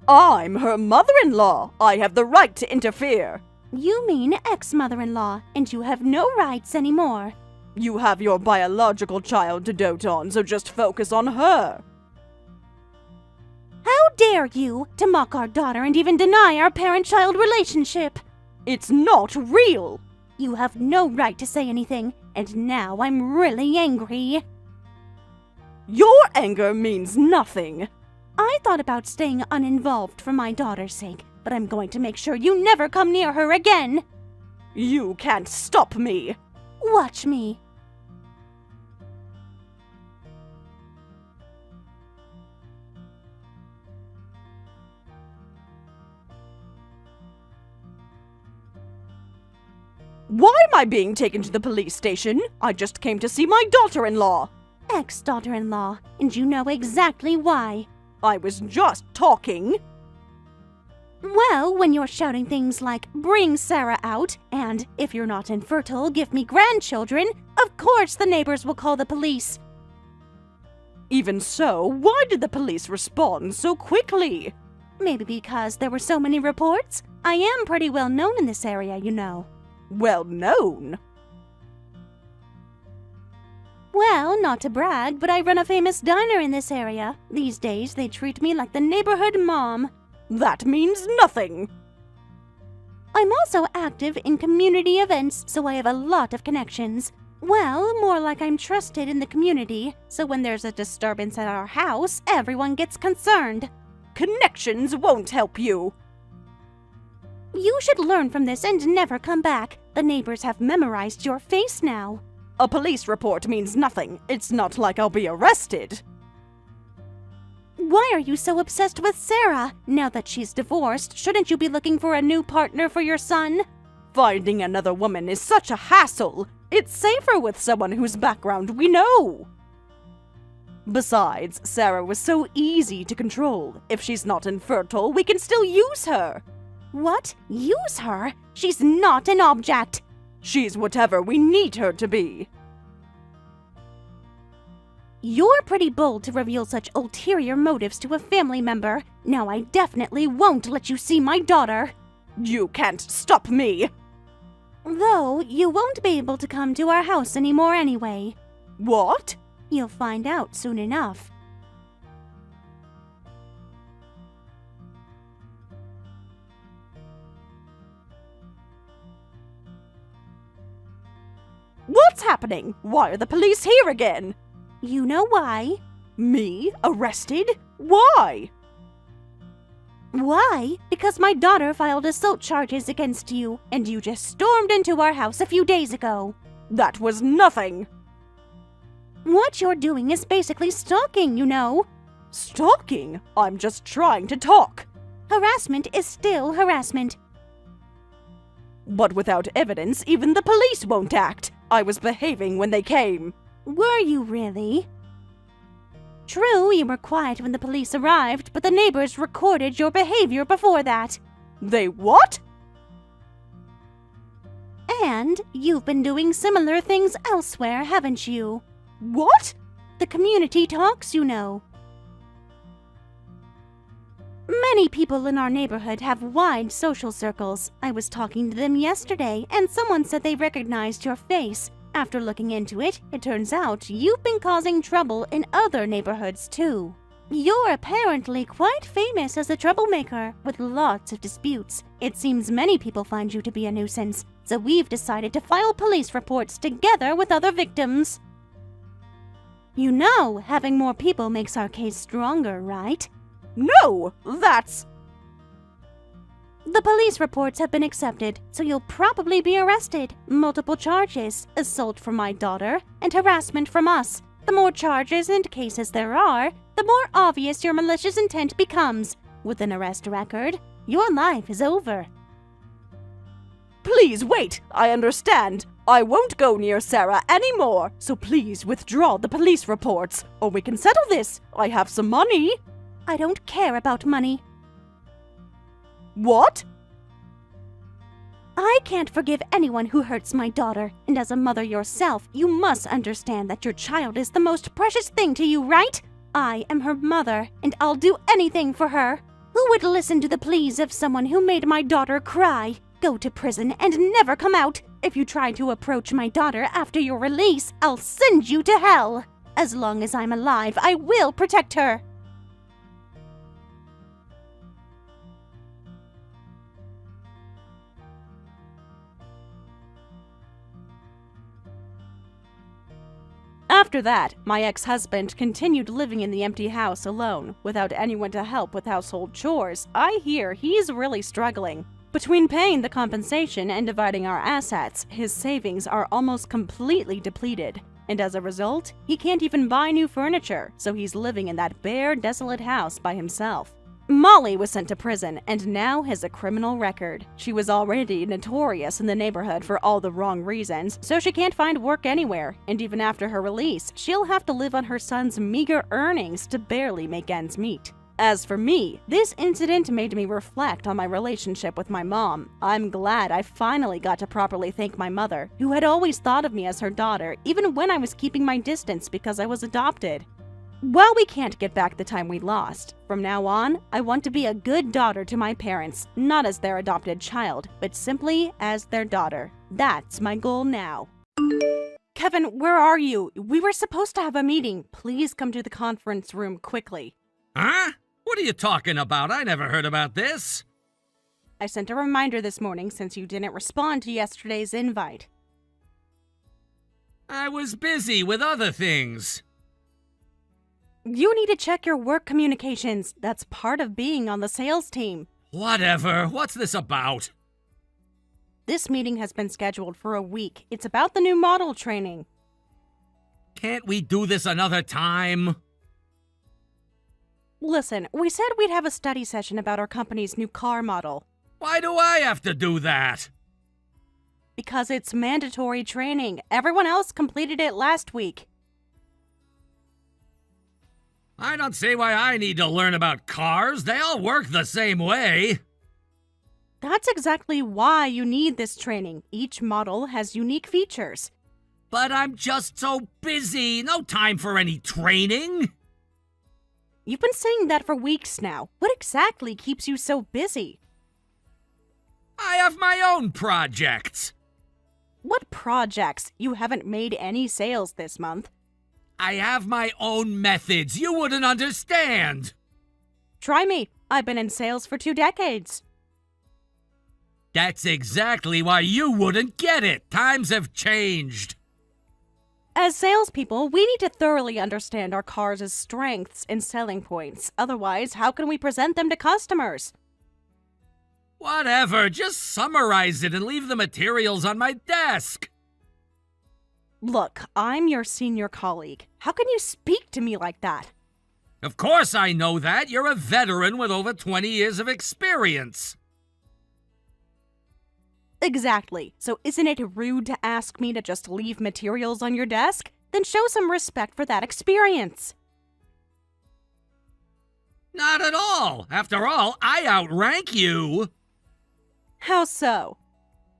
I'm her mother-in-law. I have the right to interfere. You mean ex-mother-in-law, and you have no rights anymore. You have your biological child to dote on, so just focus on her. How dare you to mock our daughter and even deny our parent-child relationship? It's not real. You have no right to say anything, and now I'm really angry. Your anger means nothing. I thought about staying uninvolved for my daughter's sake, but I'm going to make sure you never come near her again. You can't stop me. Watch me. Why am I being taken to the police station? I just came to see my daughter-in-law. Ex-daughter-in-law, and you know exactly why. I was just talking. Well, when you're shouting things like, bring Sarah out, and if you're not infertile, give me grandchildren, of course the neighbors will call the police. Even so, why did the police respond so quickly? Maybe because there were so many reports? I am pretty well known in this area, you know. Well known. Well, not to brag, but I run a famous diner in this area. These days, they treat me like the neighborhood mom. That means nothing. I'm also active in community events, so I have a lot of connections. Well, more like I'm trusted in the community, so when there's a disturbance at our house, everyone gets concerned. Connections won't help you. You should learn from this and never come back. The neighbors have memorized your face now. A police report means nothing. It's not like I'll be arrested. Why are you so obsessed with Sarah? Now that she's divorced, shouldn't you be looking for a new partner for your son? Finding another woman is such a hassle. It's safer with someone whose background we know. Besides, Sarah was so easy to control. If she's not infertile, we can still use her. What? Use her? She's not an object. She's whatever we need her to be. You're pretty bold to reveal such ulterior motives to a family member. Now I definitely won't let you see my daughter. You can't stop me. Though, you won't be able to come to our house anymore anyway. What? You'll find out soon enough. What's happening? Why are the police here again? You know why? Me? Arrested? Why? Why? Because my daughter filed assault charges against you, and you just stormed into our house a few days ago. That was nothing. What you're doing is basically stalking, you know. Stalking? I'm just trying to talk. Harassment is still harassment. But without evidence, even the police won't act. I was behaving when they came. Were you really? True, you were quiet when the police arrived, but the neighbors recorded your behavior before that. They what? And you've been doing similar things elsewhere, haven't you? What? The community talks, you know. Many people in our neighborhood have wide social circles. I was talking to them yesterday, and someone said they recognized your face. After looking into it, it turns out you've been causing trouble in other neighborhoods too. You're apparently quite famous as a troublemaker, with lots of disputes. It seems many people find you to be a nuisance. so we've decided to file police reports together with other victims. You know, having more people makes our case stronger, right? No, that's... The police reports have been accepted, so you'll probably be arrested. Multiple charges, assault from my daughter, and harassment from us. The more charges and cases there are, the more obvious your malicious intent becomes. With an arrest record, your life is over. Please wait, I understand. I won't go near Sarah anymore, so please withdraw the police reports, or we can settle this. I have some money. I don't care about money. What? I can't forgive anyone who hurts my daughter, and as a mother yourself, you must understand that your child is the most precious thing to you, right? I am her mother, and I'll do anything for her. Who would listen to the pleas of someone who made my daughter cry? Go to prison and never come out. If you try to approach my daughter after your release, I'll send you to hell. As long as I'm alive, I will protect her. After that, my ex-husband continued living in the empty house alone, without anyone to help with household chores. I hear he's really struggling. Between paying the compensation and dividing our assets, his savings are almost completely depleted. And as a result, he can't even buy new furniture, so he's living in that bare, desolate house by himself. Molly was sent to prison and now has a criminal record. She was already notorious in the neighborhood for all the wrong reasons, so she can't find work anywhere. And even after her release, she'll have to live on her son's meager earnings to barely make ends meet. As for me, this incident made me reflect on my relationship with my mom. I'm glad I finally got to properly thank my mother, who had always thought of me as her daughter, even when I was keeping my distance because I was adopted. While we can't get back the time we lost, from now on, I want to be a good daughter to my parents, not as their adopted child, but simply as their daughter. That's my goal now. Kevin, where are you? We were supposed to have a meeting. Please come to the conference room quickly. Huh? What are you talking about? I never heard about this. I sent a reminder this morning since you didn't respond to yesterday's invite. I was busy with other things. You need to check your work communications. That's part of being on the sales team. Whatever. What's this about? This meeting has been scheduled for a week. It's about the new model training. Can't we do this another time? Listen, we said we'd have a study session about our company's new car model. Why do I have to do that? Because it's mandatory training. Everyone else completed it last week. I don't see why I need to learn about cars. They all work the same way. That's exactly why you need this training. Each model has unique features. But I'm just so busy. No time for any training. You've been saying that for weeks now. What exactly keeps you so busy? I have my own projects. What projects? You haven't made any sales this month. I have my own methods. You wouldn't understand. Try me. I've been in sales for 2 decades. That's exactly why you wouldn't get it. Times have changed. As salespeople, we need to thoroughly understand our cars' strengths and selling points. Otherwise, how can we present them to customers? Whatever. Just summarize it and leave the materials on my desk. Look, I'm your senior colleague. How can you speak to me like that? Of course I know that. You're a veteran with over 20 years of experience. Exactly. So isn't it rude to ask me to just leave materials on your desk? Then show some respect for that experience. Not at all. After all, I outrank you. How so?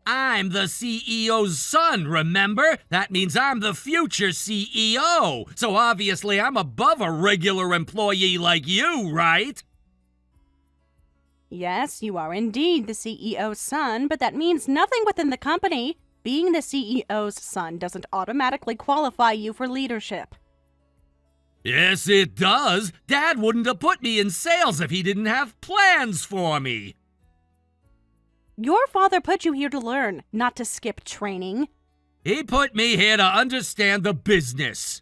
I'm the CEO's son, remember? That means I'm the future CEO. So obviously I'm above a regular employee like you, right? Yes, you are indeed the CEO's son, but that means nothing within the company. Being the CEO's son doesn't automatically qualify you for leadership. Yes, it does. Dad wouldn't have put me in sales if he didn't have plans for me. Your father put you here to learn, not to skip training. He put me here to understand the business.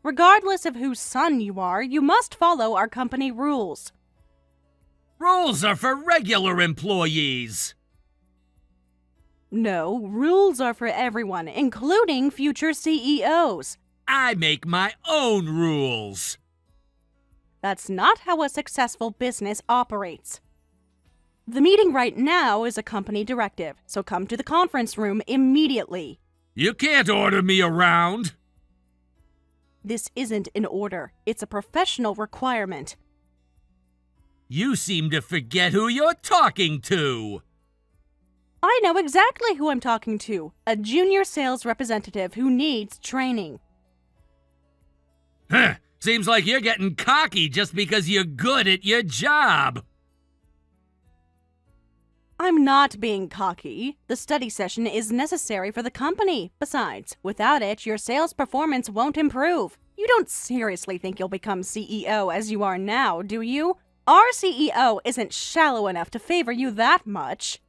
Regardless of whose son you are, you must follow our company rules. Rules are for regular employees. No, rules are for everyone, including future CEOs. I make my own rules. That's not how a successful business operates. The meeting right now is a company directive, so come to the conference room immediately. You can't order me around. This isn't an order. It's a professional requirement. You seem to forget who you're talking to. I know exactly who I'm talking to. A junior sales representative who needs training. Huh. Seems like you're getting cocky just because you're good at your job. I'm not being cocky. The study session is necessary for the company. Besides, without it, your sales performance won't improve. You don't seriously think you'll become CEO as you are now, do you? Our CEO isn't shallow enough to favor you that much.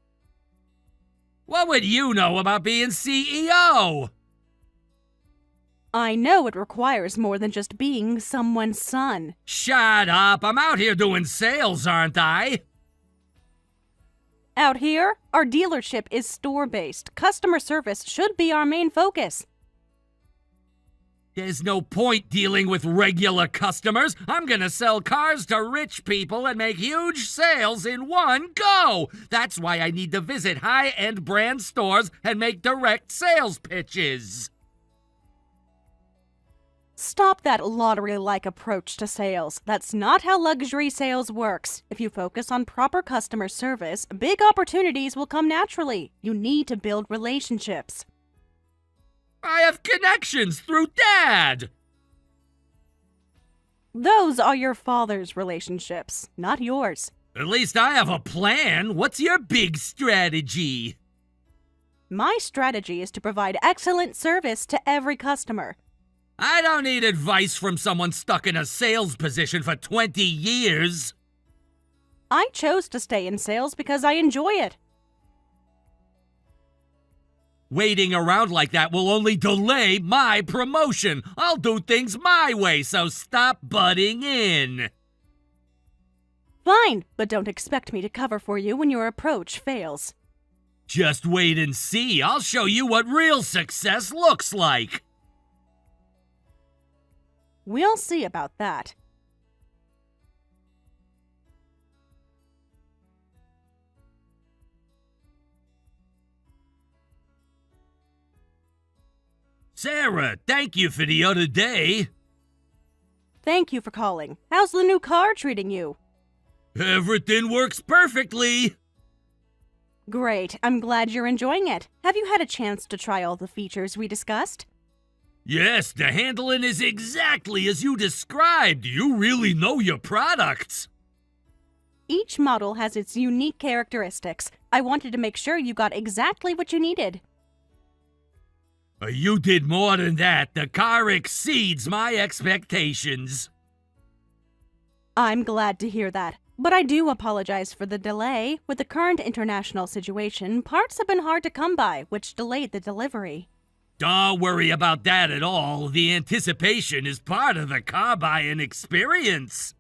What would you know about being CEO? I know it requires more than just being someone's son. Shut up. I'm out here doing sales, aren't I? Out here, our dealership is store-based. Customer service should be our main focus. There's no point dealing with regular customers. I'm gonna sell cars to rich people and make huge sales in one go. That's why I need to visit high-end brand stores and make direct sales pitches. Stop that lottery-like approach to sales. That's not how luxury sales works. If you focus on proper customer service, big opportunities will come naturally. You need to build relationships. I have connections through Dad. Those are your father's relationships, not yours. At least I have a plan. What's your big strategy? My strategy is to provide excellent service to every customer. I don't need advice from someone stuck in a sales position for 20 years. I chose to stay in sales because I enjoy it. Waiting around like that will only delay my promotion. I'll do things my way, so stop butting in. Fine, but don't expect me to cover for you when your approach fails. Just wait and see. I'll show you what real success looks like. We'll see about that. Sarah, thank you for the other day. Thank you for calling. How's the new car treating you? Everything works perfectly. Great, I'm glad you're enjoying it. Have you had a chance to try all the features we discussed? Yes, the handling is exactly as you described. You really know your products. Each model has its unique characteristics. I wanted to make sure you got exactly what you needed. You did more than that. The car exceeds my expectations. I'm glad to hear that. But I do apologize for the delay. With the current international situation, parts have been hard to come by, which delayed the delivery. Don't worry about that at all. The anticipation is part of the car buying experience.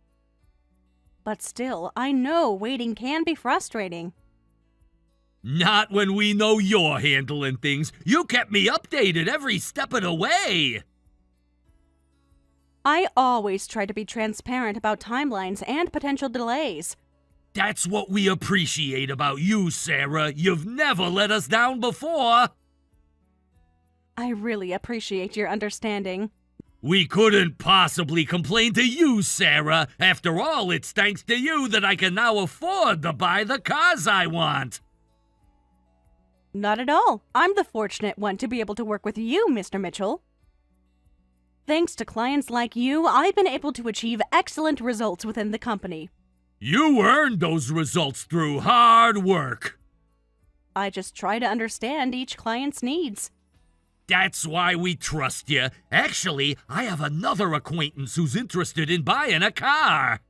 But still, I know waiting can be frustrating. Not when we know you're handling things. You kept me updated every step of the way. I always try to be transparent about timelines and potential delays. That's what we appreciate about you, Sarah. You've never let us down before. I really appreciate your understanding. We couldn't possibly complain to you, Sarah. After all, it's thanks to you that I can now afford to buy the cars I want. Not at all. I'm the fortunate one to be able to work with you, Mr. Mitchell. Thanks to clients like you, I've been able to achieve excellent results within the company. You earned those results through hard work. I just try to understand each client's needs. That's why we trust you. Actually, I have another acquaintance who's interested in buying a car.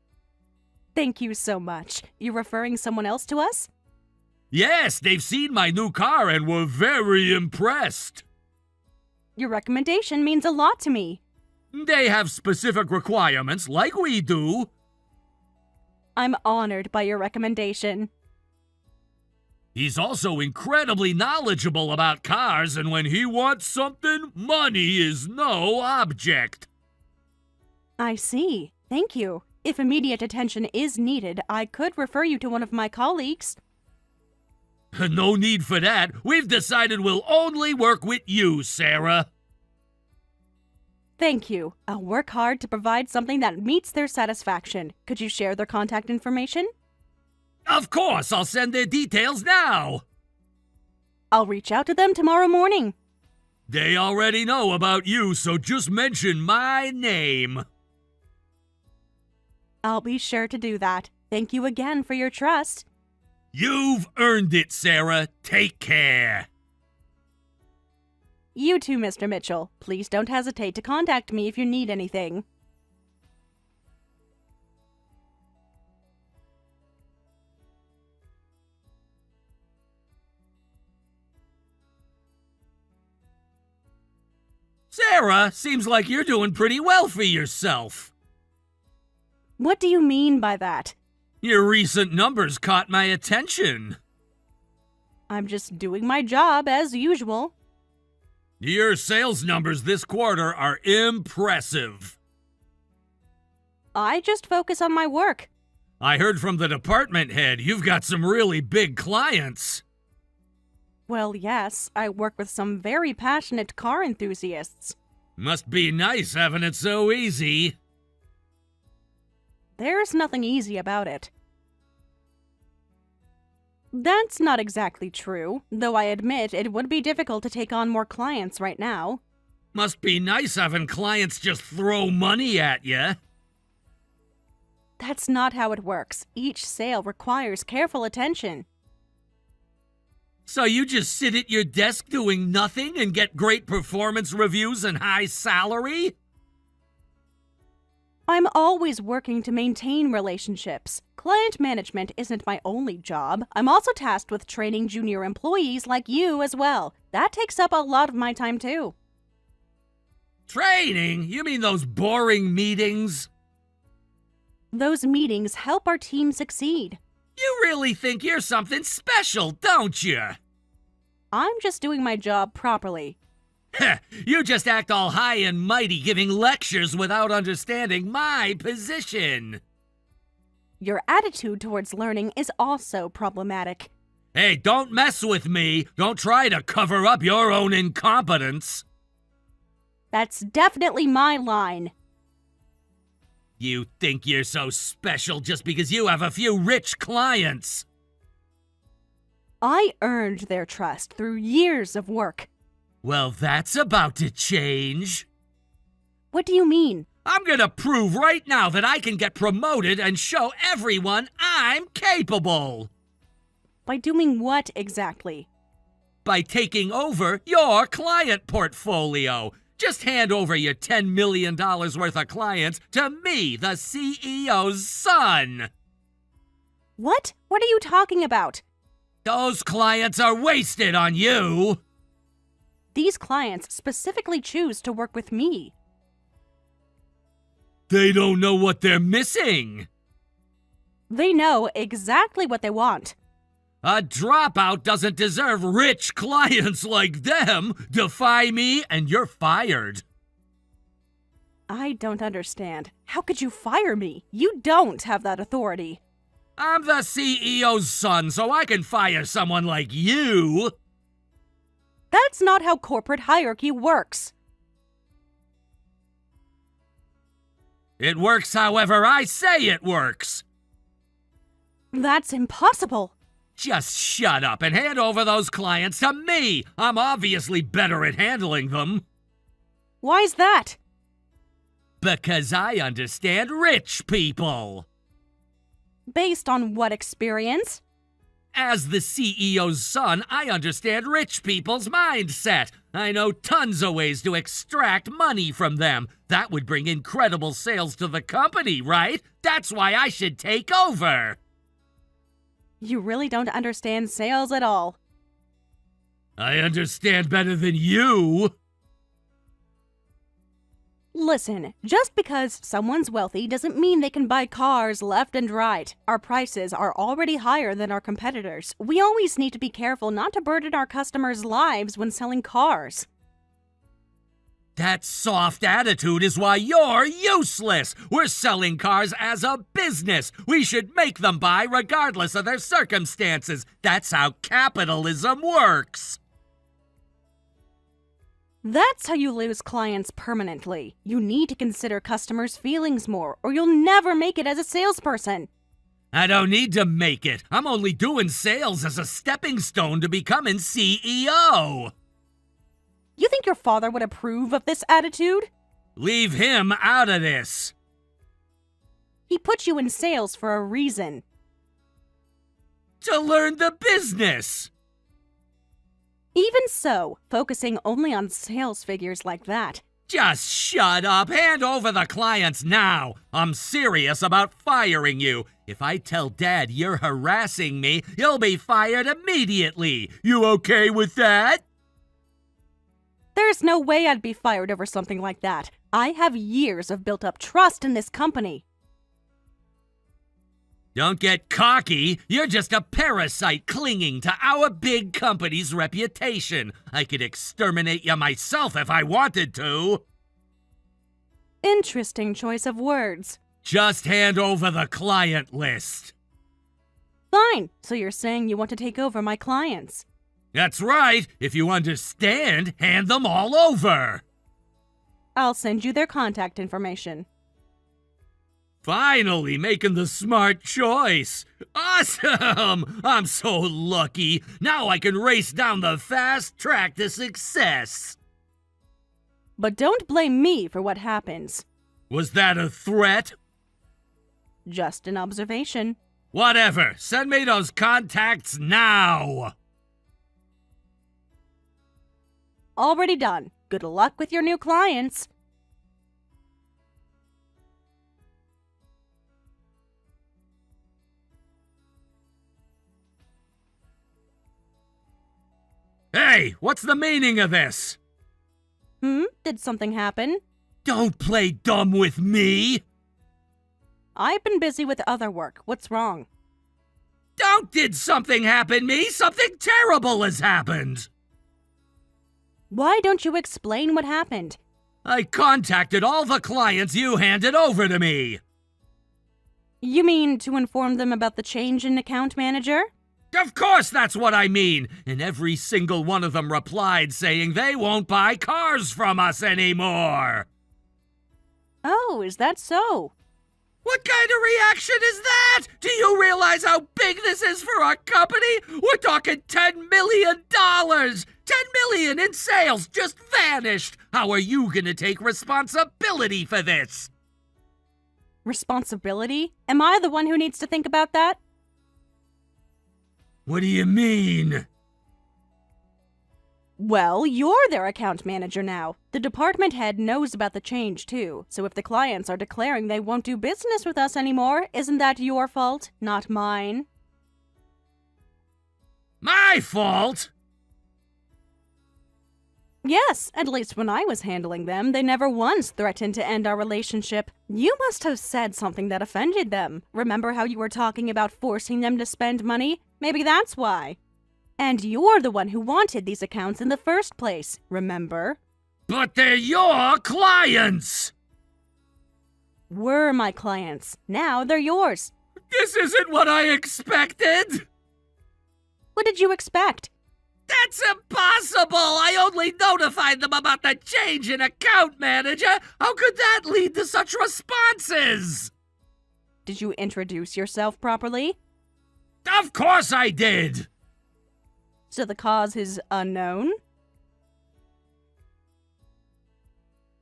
Thank you so much. You referring someone else to us? Yes, they've seen my new car and were very impressed. Your recommendation means a lot to me. They have specific requirements like we do. I'm honored by your recommendation. He's also incredibly knowledgeable about cars, and when he wants something, money is no object. I see. Thank you. If immediate attention is needed, I could refer you to one of my colleagues. No need for that. We've decided we'll only work with you, Sarah. Thank you. I'll work hard to provide something that meets their satisfaction. Could you share their contact information? Of course, I'll send their details now. I'll reach out to them tomorrow morning. They already know about you, so just mention my name. I'll be sure to do that. Thank you again for your trust. You've earned it, Sarah. Take care. You too, Mr. Mitchell. Please don't hesitate to contact me if you need anything. Sarah, seems like you're doing pretty well for yourself. What do you mean by that? Your recent numbers caught my attention. I'm just doing my job as usual. Your sales numbers this quarter are impressive. I just focus on my work. I heard from the department head you've got some really big clients. Well, yes, I work with some very passionate car enthusiasts. Must be nice having it so easy. There's nothing easy about it. That's not exactly true, though I admit it would be difficult to take on more clients right now. Must be nice having clients just throw money at you. That's not how it works. Each sale requires careful attention. So you just sit at your desk doing nothing and get great performance reviews and high salary? I'm always working to maintain relationships. Client management isn't my only job. I'm also tasked with training junior employees like you as well. That takes up a lot of my time too. Training? You mean those boring meetings? Those meetings help our team succeed. You really think you're something special, don't you? I'm just doing my job properly. Heh, you just act all high and mighty giving lectures without understanding my position. Your attitude towards learning is also problematic. Hey, don't mess with me. Don't try to cover up your own incompetence. That's definitely my line. You think you're so special just because you have a few rich clients. I earned their trust through years of work. Well, that's about to change. What do you mean? I'm gonna prove right now that I can get promoted and show everyone I'm capable. By doing what exactly? By taking over your client portfolio. Just hand over your $10 million worth of clients to me, the CEO's son. What? What are you talking about? Those clients are wasted on you. These clients specifically choose to work with me. They don't know what they're missing. They know exactly what they want. A dropout doesn't deserve rich clients like them. Defy me and you're fired. I don't understand. How could you fire me? You don't have that authority. I'm the CEO's son, so I can fire someone like you. That's not how corporate hierarchy works. It works however I say it works. That's impossible. Just shut up and hand over those clients to me. I'm obviously better at handling them. Why's that? Because I understand rich people. Based on what experience? As the CEO's son, I understand rich people's mindset. I know tons of ways to extract money from them. That would bring incredible sales to the company, right? That's why I should take over. You really don't understand sales at all. I understand better than you. Listen, just because someone's wealthy doesn't mean they can buy cars left and right. Our prices are already higher than our competitors. We always need to be careful not to burden our customers' lives when selling cars. That soft attitude is why you're useless. We're selling cars as a business. We should make them buy regardless of their circumstances. That's how capitalism works. That's how you lose clients permanently. You need to consider customers' feelings more, or you'll never make it as a salesperson. I don't need to make it. I'm only doing sales as a stepping stone to becoming CEO. You think your father would approve of this attitude? Leave him out of this. He put you in sales for a reason. To learn the business. Even so, focusing only on sales figures like that. Just shut up. Hand over the clients now. I'm serious about firing you. If I tell Dad you're harassing me, you'll be fired immediately. You okay with that? There's no way I'd be fired over something like that. I have years of built-up trust in this company. Don't get cocky. You're just a parasite clinging to our big company's reputation. I could exterminate you myself if I wanted to. Interesting choice of words. Just hand over the client list. Fine, so you're saying you want to take over my clients. That's right. If you understand, hand them all over. I'll send you their contact information. Finally making the smart choice. Awesome! I'm so lucky. Now I can race down the fast track to success. But don't blame me for what happens. Was that a threat? Just an observation. Whatever. Send me those contacts now. Already done. Good luck with your new clients. Hey, what's the meaning of this? Did something happen? Don't play dumb with me. I've been busy with other work. What's wrong? Don't did something happen me. Something terrible has happened. Why don't you explain what happened? I contacted all the clients you handed over to me. You mean to inform them about the change in account manager? Of course that's what I mean. And every single one of them replied saying they won't buy cars from us anymore. Oh, is that so? What kind of reaction is that? Do you realize how big this is for our company? We're talking $10 million. $10 million in sales just vanished. How are you gonna take responsibility for this? Responsibility? Am I the one who needs to think about that? What do you mean? Well, you're their account manager now. The department head knows about the change too, so if the clients are declaring they won't do business with us anymore, isn't that your fault, not mine? My fault? Yes, at least when I was handling them, they never once threatened to end our relationship. You must have said something that offended them. Remember how you were talking about forcing them to spend money? Maybe that's why. And you're the one who wanted these accounts in the first place, remember? But they're your clients! Were my clients. Now they're yours. This isn't what I expected! What did you expect? That's impossible! I only notified them about the change in account manager! How could that lead to such responses? Did you introduce yourself properly? Of course I did! So the cause is unknown?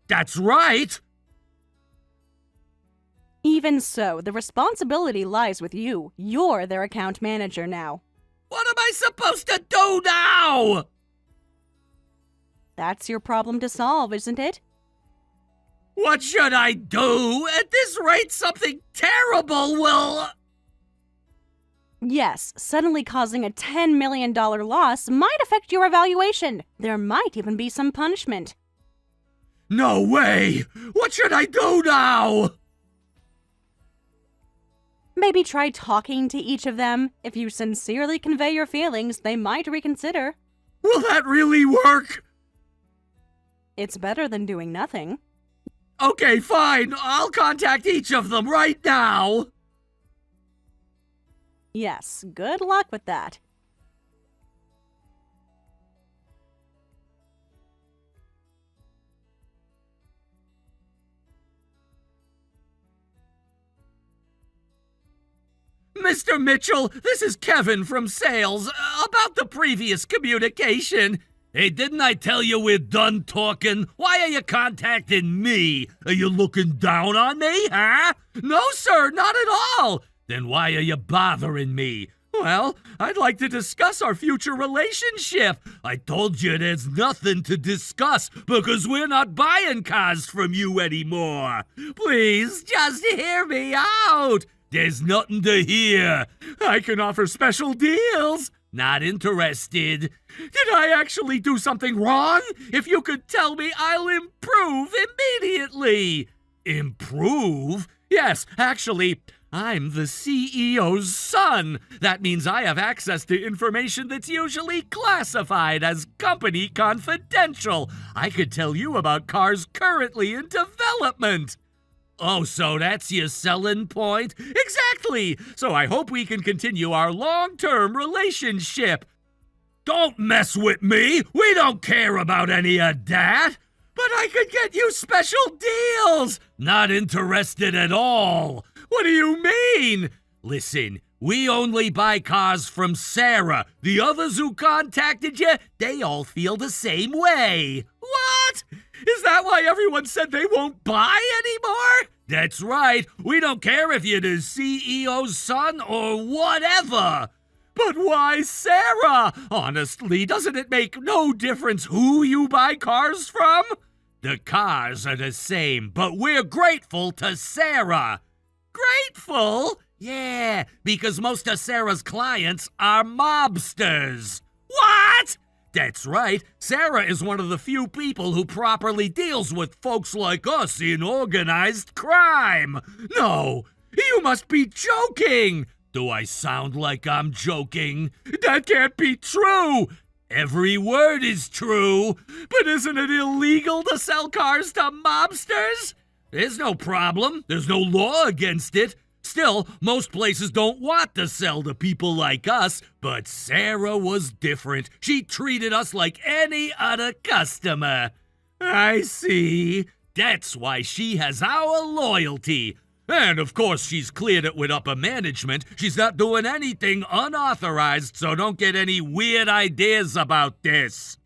That's right! Even so, the responsibility lies with you. You're their account manager now. What am I supposed to do now? That's your problem to solve, isn't it? What should I do? At this rate, something terrible will... Yes, suddenly causing a $10 million loss might affect your evaluation. There might even be some punishment. No way! What should I do now? Maybe try talking to each of them. If you sincerely convey your feelings, they might reconsider. Will that really work? It's better than doing nothing. Okay, fine. I'll contact each of them right now. Yes, good luck with that. Mr. Mitchell, this is Kevin from sales. About the previous communication. Hey, didn't I tell you we're done talking? Why are you contacting me? Are you looking down on me, huh? No, sir, not at all. Then why are you bothering me? Well, I'd like to discuss our future relationship. I told you there's nothing to discuss because we're not buying cars from you anymore. Please, just hear me out. There's nothing to hear. I can offer special deals. Not interested. Did I actually do something wrong? If you could tell me, I'll improve immediately. Improve? Yes, actually, I'm the CEO's son. That means I have access to information that's usually classified as company confidential. I could tell you about cars currently in development. Oh, so that's your selling point? Exactly! So I hope we can continue our long-term relationship. Don't mess with me! We don't care about any of that! But I could get you special deals! Not interested at all! What do you mean? Listen, we only buy cars from Sarah. The others who contacted you, they all feel the same way. What? Is that why everyone said they won't buy anymore? That's right. We don't care if you're the CEO's son or whatever. But why Sarah? Honestly, doesn't it make no difference who you buy cars from? The cars are the same, but we're grateful to Sarah. Grateful? Yeah, because most of Sarah's clients are mobsters. What? That's right. Sarah is one of the few people who properly deals with folks like us in organized crime. No, you must be joking. Do I sound like I'm joking? That can't be true. Every word is true. But isn't it illegal to sell cars to mobsters? There's no problem. There's no law against it. Still, most places don't want to sell to people like us, but Sarah was different. She treated us like any other customer. I see. That's why she has our loyalty. And of course, she's cleared it with upper management. She's not doing anything unauthorized, so don't get any weird ideas about this.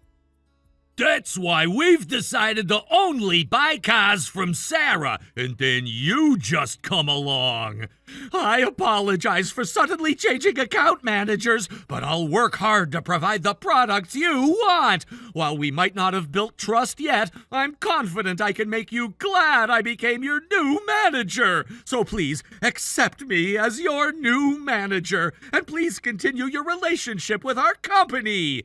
That's why we've decided to only buy cars from Sarah, and then you just come along. I apologize for suddenly changing account managers, but I'll work hard to provide the products you want. While we might not have built trust yet, I'm confident I can make you glad I became your new manager. So please accept me as your new manager, and please continue your relationship with our company.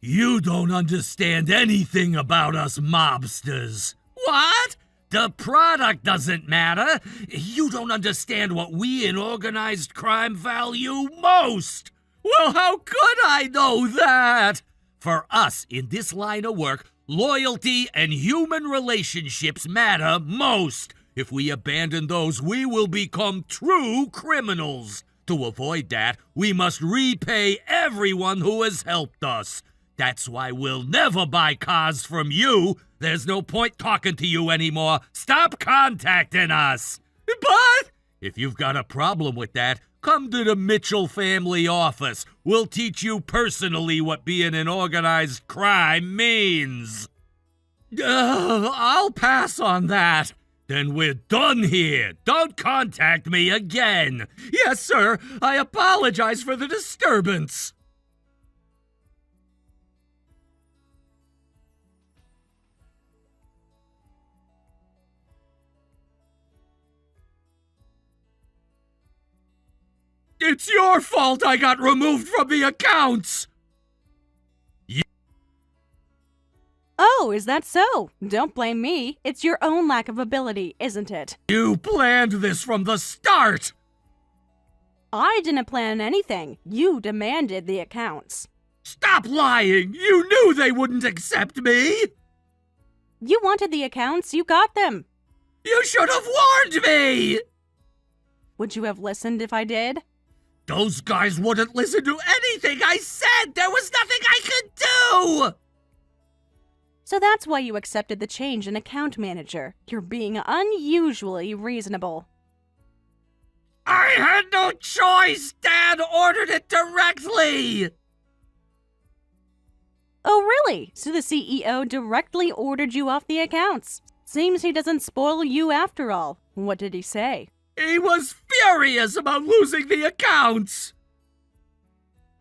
You don't understand anything about us mobsters. What? The product doesn't matter. You don't understand what we in organized crime value most. Well, how could I know that? For us in this line of work, loyalty and human relationships matter most. If we abandon those, we will become true criminals. To avoid that, we must repay everyone who has helped us. That's why we'll never buy cars from you. There's no point talking to you anymore. Stop contacting us. But if you've got a problem with that, come to the Mitchell family office. We'll teach you personally what being in organized crime means. I'll pass on that. Then we're done here. Don't contact me again. Yes, sir. I apologize for the disturbance. It's your fault I got removed from the accounts! Oh, is that so? Don't blame me. It's your own lack of ability, isn't it? You planned this from the start! I didn't plan anything. You demanded the accounts. Stop lying! You knew they wouldn't accept me! You wanted the accounts, you got them. You should have warned me! Would you have listened if I did? Those guys wouldn't listen to anything I said! There was nothing I could do! So that's why you accepted the change in account manager. You're being unusually reasonable. I had no choice! Dad ordered it directly! Oh, really? So the CEO directly ordered you off the accounts. Seems he doesn't spoil you after all. What did he say? He was furious about losing the accounts!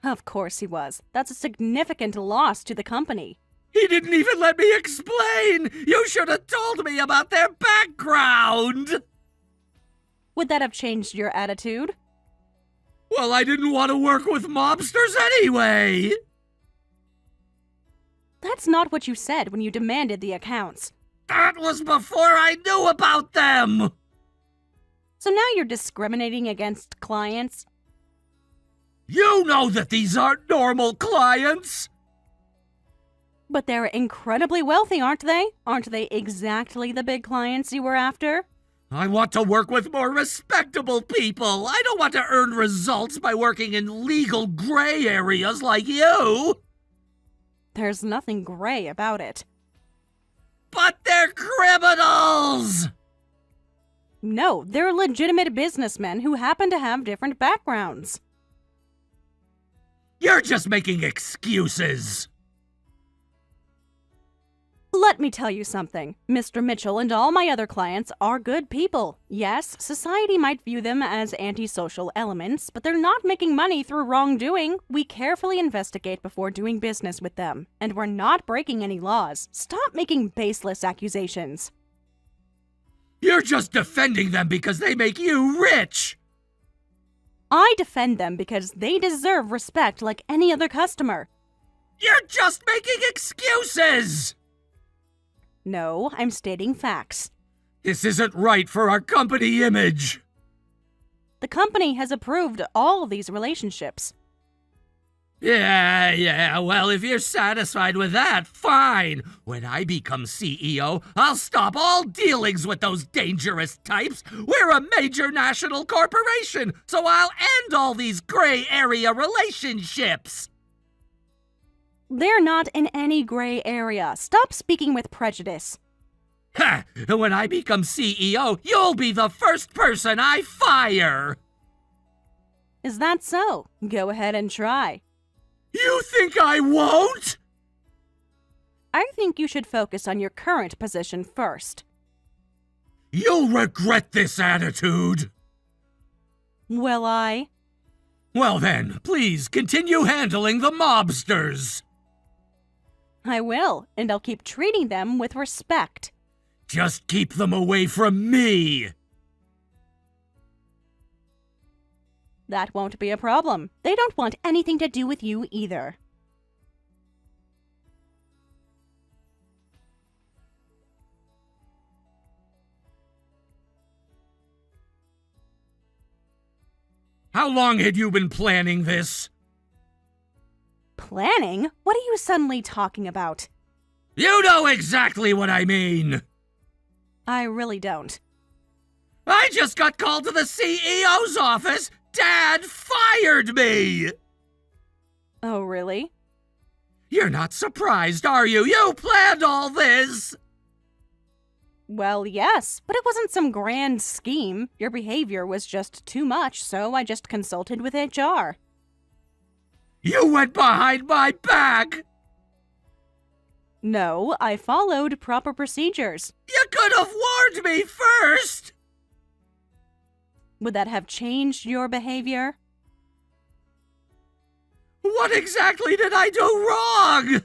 Of course he was. That's a significant loss to the company. He didn't even let me explain! You should have told me about their background! Would that have changed your attitude? Well, I didn't want to work with mobsters anyway! That's not what you said when you demanded the accounts. That was before I knew about them! So now you're discriminating against clients? You know that these aren't normal clients! But they're incredibly wealthy, aren't they? Aren't they exactly the big clients you were after? I want to work with more respectable people. I don't want to earn results by working in legal gray areas like you. There's nothing gray about it. But they're criminals! No, they're legitimate businessmen who happen to have different backgrounds. You're just making excuses. Let me tell you something. Mr. Mitchell and all my other clients are good people. Yes, society might view them as antisocial elements, but they're not making money through wrongdoing. We carefully investigate before doing business with them, and we're not breaking any laws. Stop making baseless accusations. You're just defending them because they make you rich. I defend them because they deserve respect like any other customer. You're just making excuses! No, I'm stating facts. This isn't right for our company image. The company has approved all these relationships. Yeah, well, if you're satisfied with that, fine. When I become CEO, I'll stop all dealings with those dangerous types. We're a major national corporation, so I'll end all these gray area relationships. They're not in any gray area. Stop speaking with prejudice. Ha! When I become CEO, you'll be the first person I fire! Is that so? Go ahead and try. You think I won't? I think you should focus on your current position first. You'll regret this attitude. Will I? Well then, please continue handling the mobsters. I will, and I'll keep treating them with respect. Just keep them away from me. That won't be a problem. They don't want anything to do with you either. How long had you been planning this? Planning? What are you suddenly talking about? You know exactly what I mean. I really don't. I just got called to the CEO's office. Dad fired me. Oh, really? You're not surprised, are you? You planned all this. Well, yes, but it wasn't some grand scheme. Your behavior was just too much, so I just consulted with HR. You went behind my back. No, I followed proper procedures. You could have warned me first. Would that have changed your behavior? What exactly did I do wrong?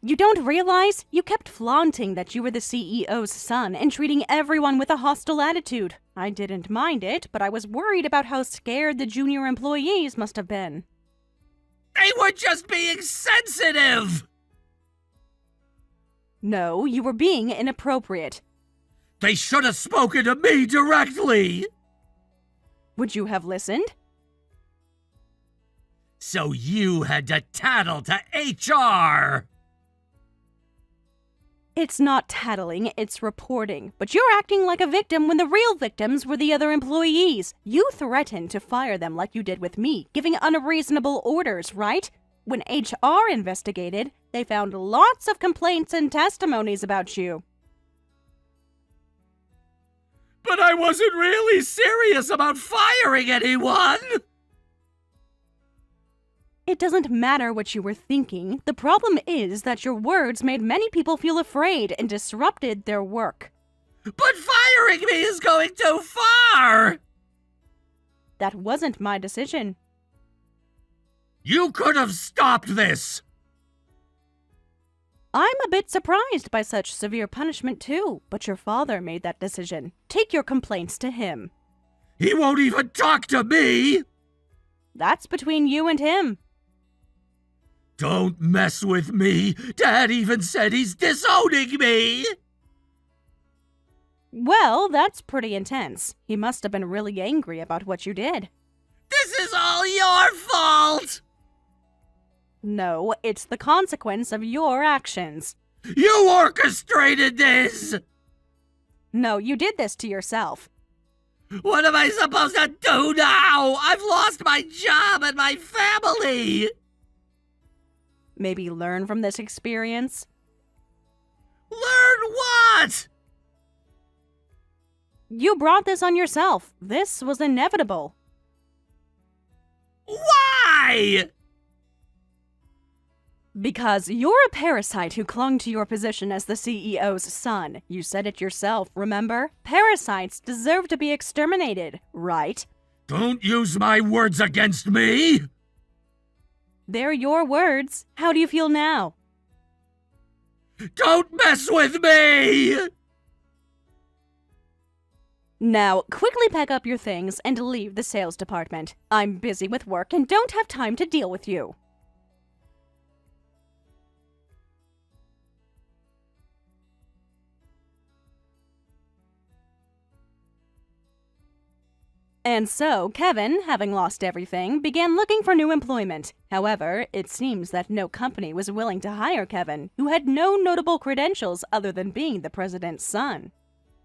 You don't realize? You kept flaunting that you were the CEO's son and treating everyone with a hostile attitude. I didn't mind it, but I was worried about how scared the junior employees must have been. They were just being sensitive! No, you were being inappropriate. They should have spoken to me directly! Would you have listened? So you had to tattle to HR! It's not tattling, it's reporting. But you're acting like a victim when the real victims were the other employees. You threatened to fire them like you did with me, giving unreasonable orders, right? When HR investigated, they found lots of complaints and testimonies about you. But I wasn't really serious about firing anyone! It doesn't matter what you were thinking. The problem is that your words made many people feel afraid and disrupted their work. But firing me is going too far! That wasn't my decision. You could have stopped this! I'm a bit surprised by such severe punishment too, but your father made that decision. Take your complaints to him. He won't even talk to me! That's between you and him. Don't mess with me! Dad even said he's disowning me! Well, that's pretty intense. He must have been really angry about what you did. This is all your fault! No, it's the consequence of your actions. You orchestrated this! No, you did this to yourself. What am I supposed to do now? I've lost my job and my family! Maybe learn from this experience? Learn what? You brought this on yourself. This was inevitable. Why? Because you're a parasite who clung to your position as the CEO's son. You said it yourself, remember? Parasites deserve to be exterminated, right? Don't use my words against me! They're your words. How do you feel now? Don't mess with me! Now, quickly pack up your things and leave the sales department. I'm busy with work and don't have time to deal with you. And so, Kevin, having lost everything, began looking for new employment. However, it seems that no company was willing to hire Kevin, who had no notable credentials other than being the president's son.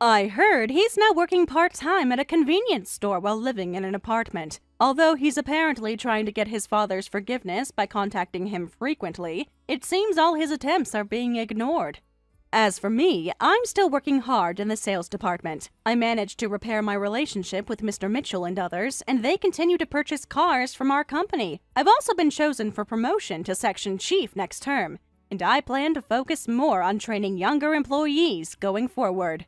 I heard he's now working part-time at a convenience store while living in an apartment. Although he's apparently trying to get his father's forgiveness by contacting him frequently, it seems all his attempts are being ignored. As for me, I'm still working hard in the sales department. I managed to repair my relationship with Mr. Mitchell and others, and they continue to purchase cars from our company. I've also been chosen for promotion to section chief next term, and I plan to focus more on training younger employees going forward.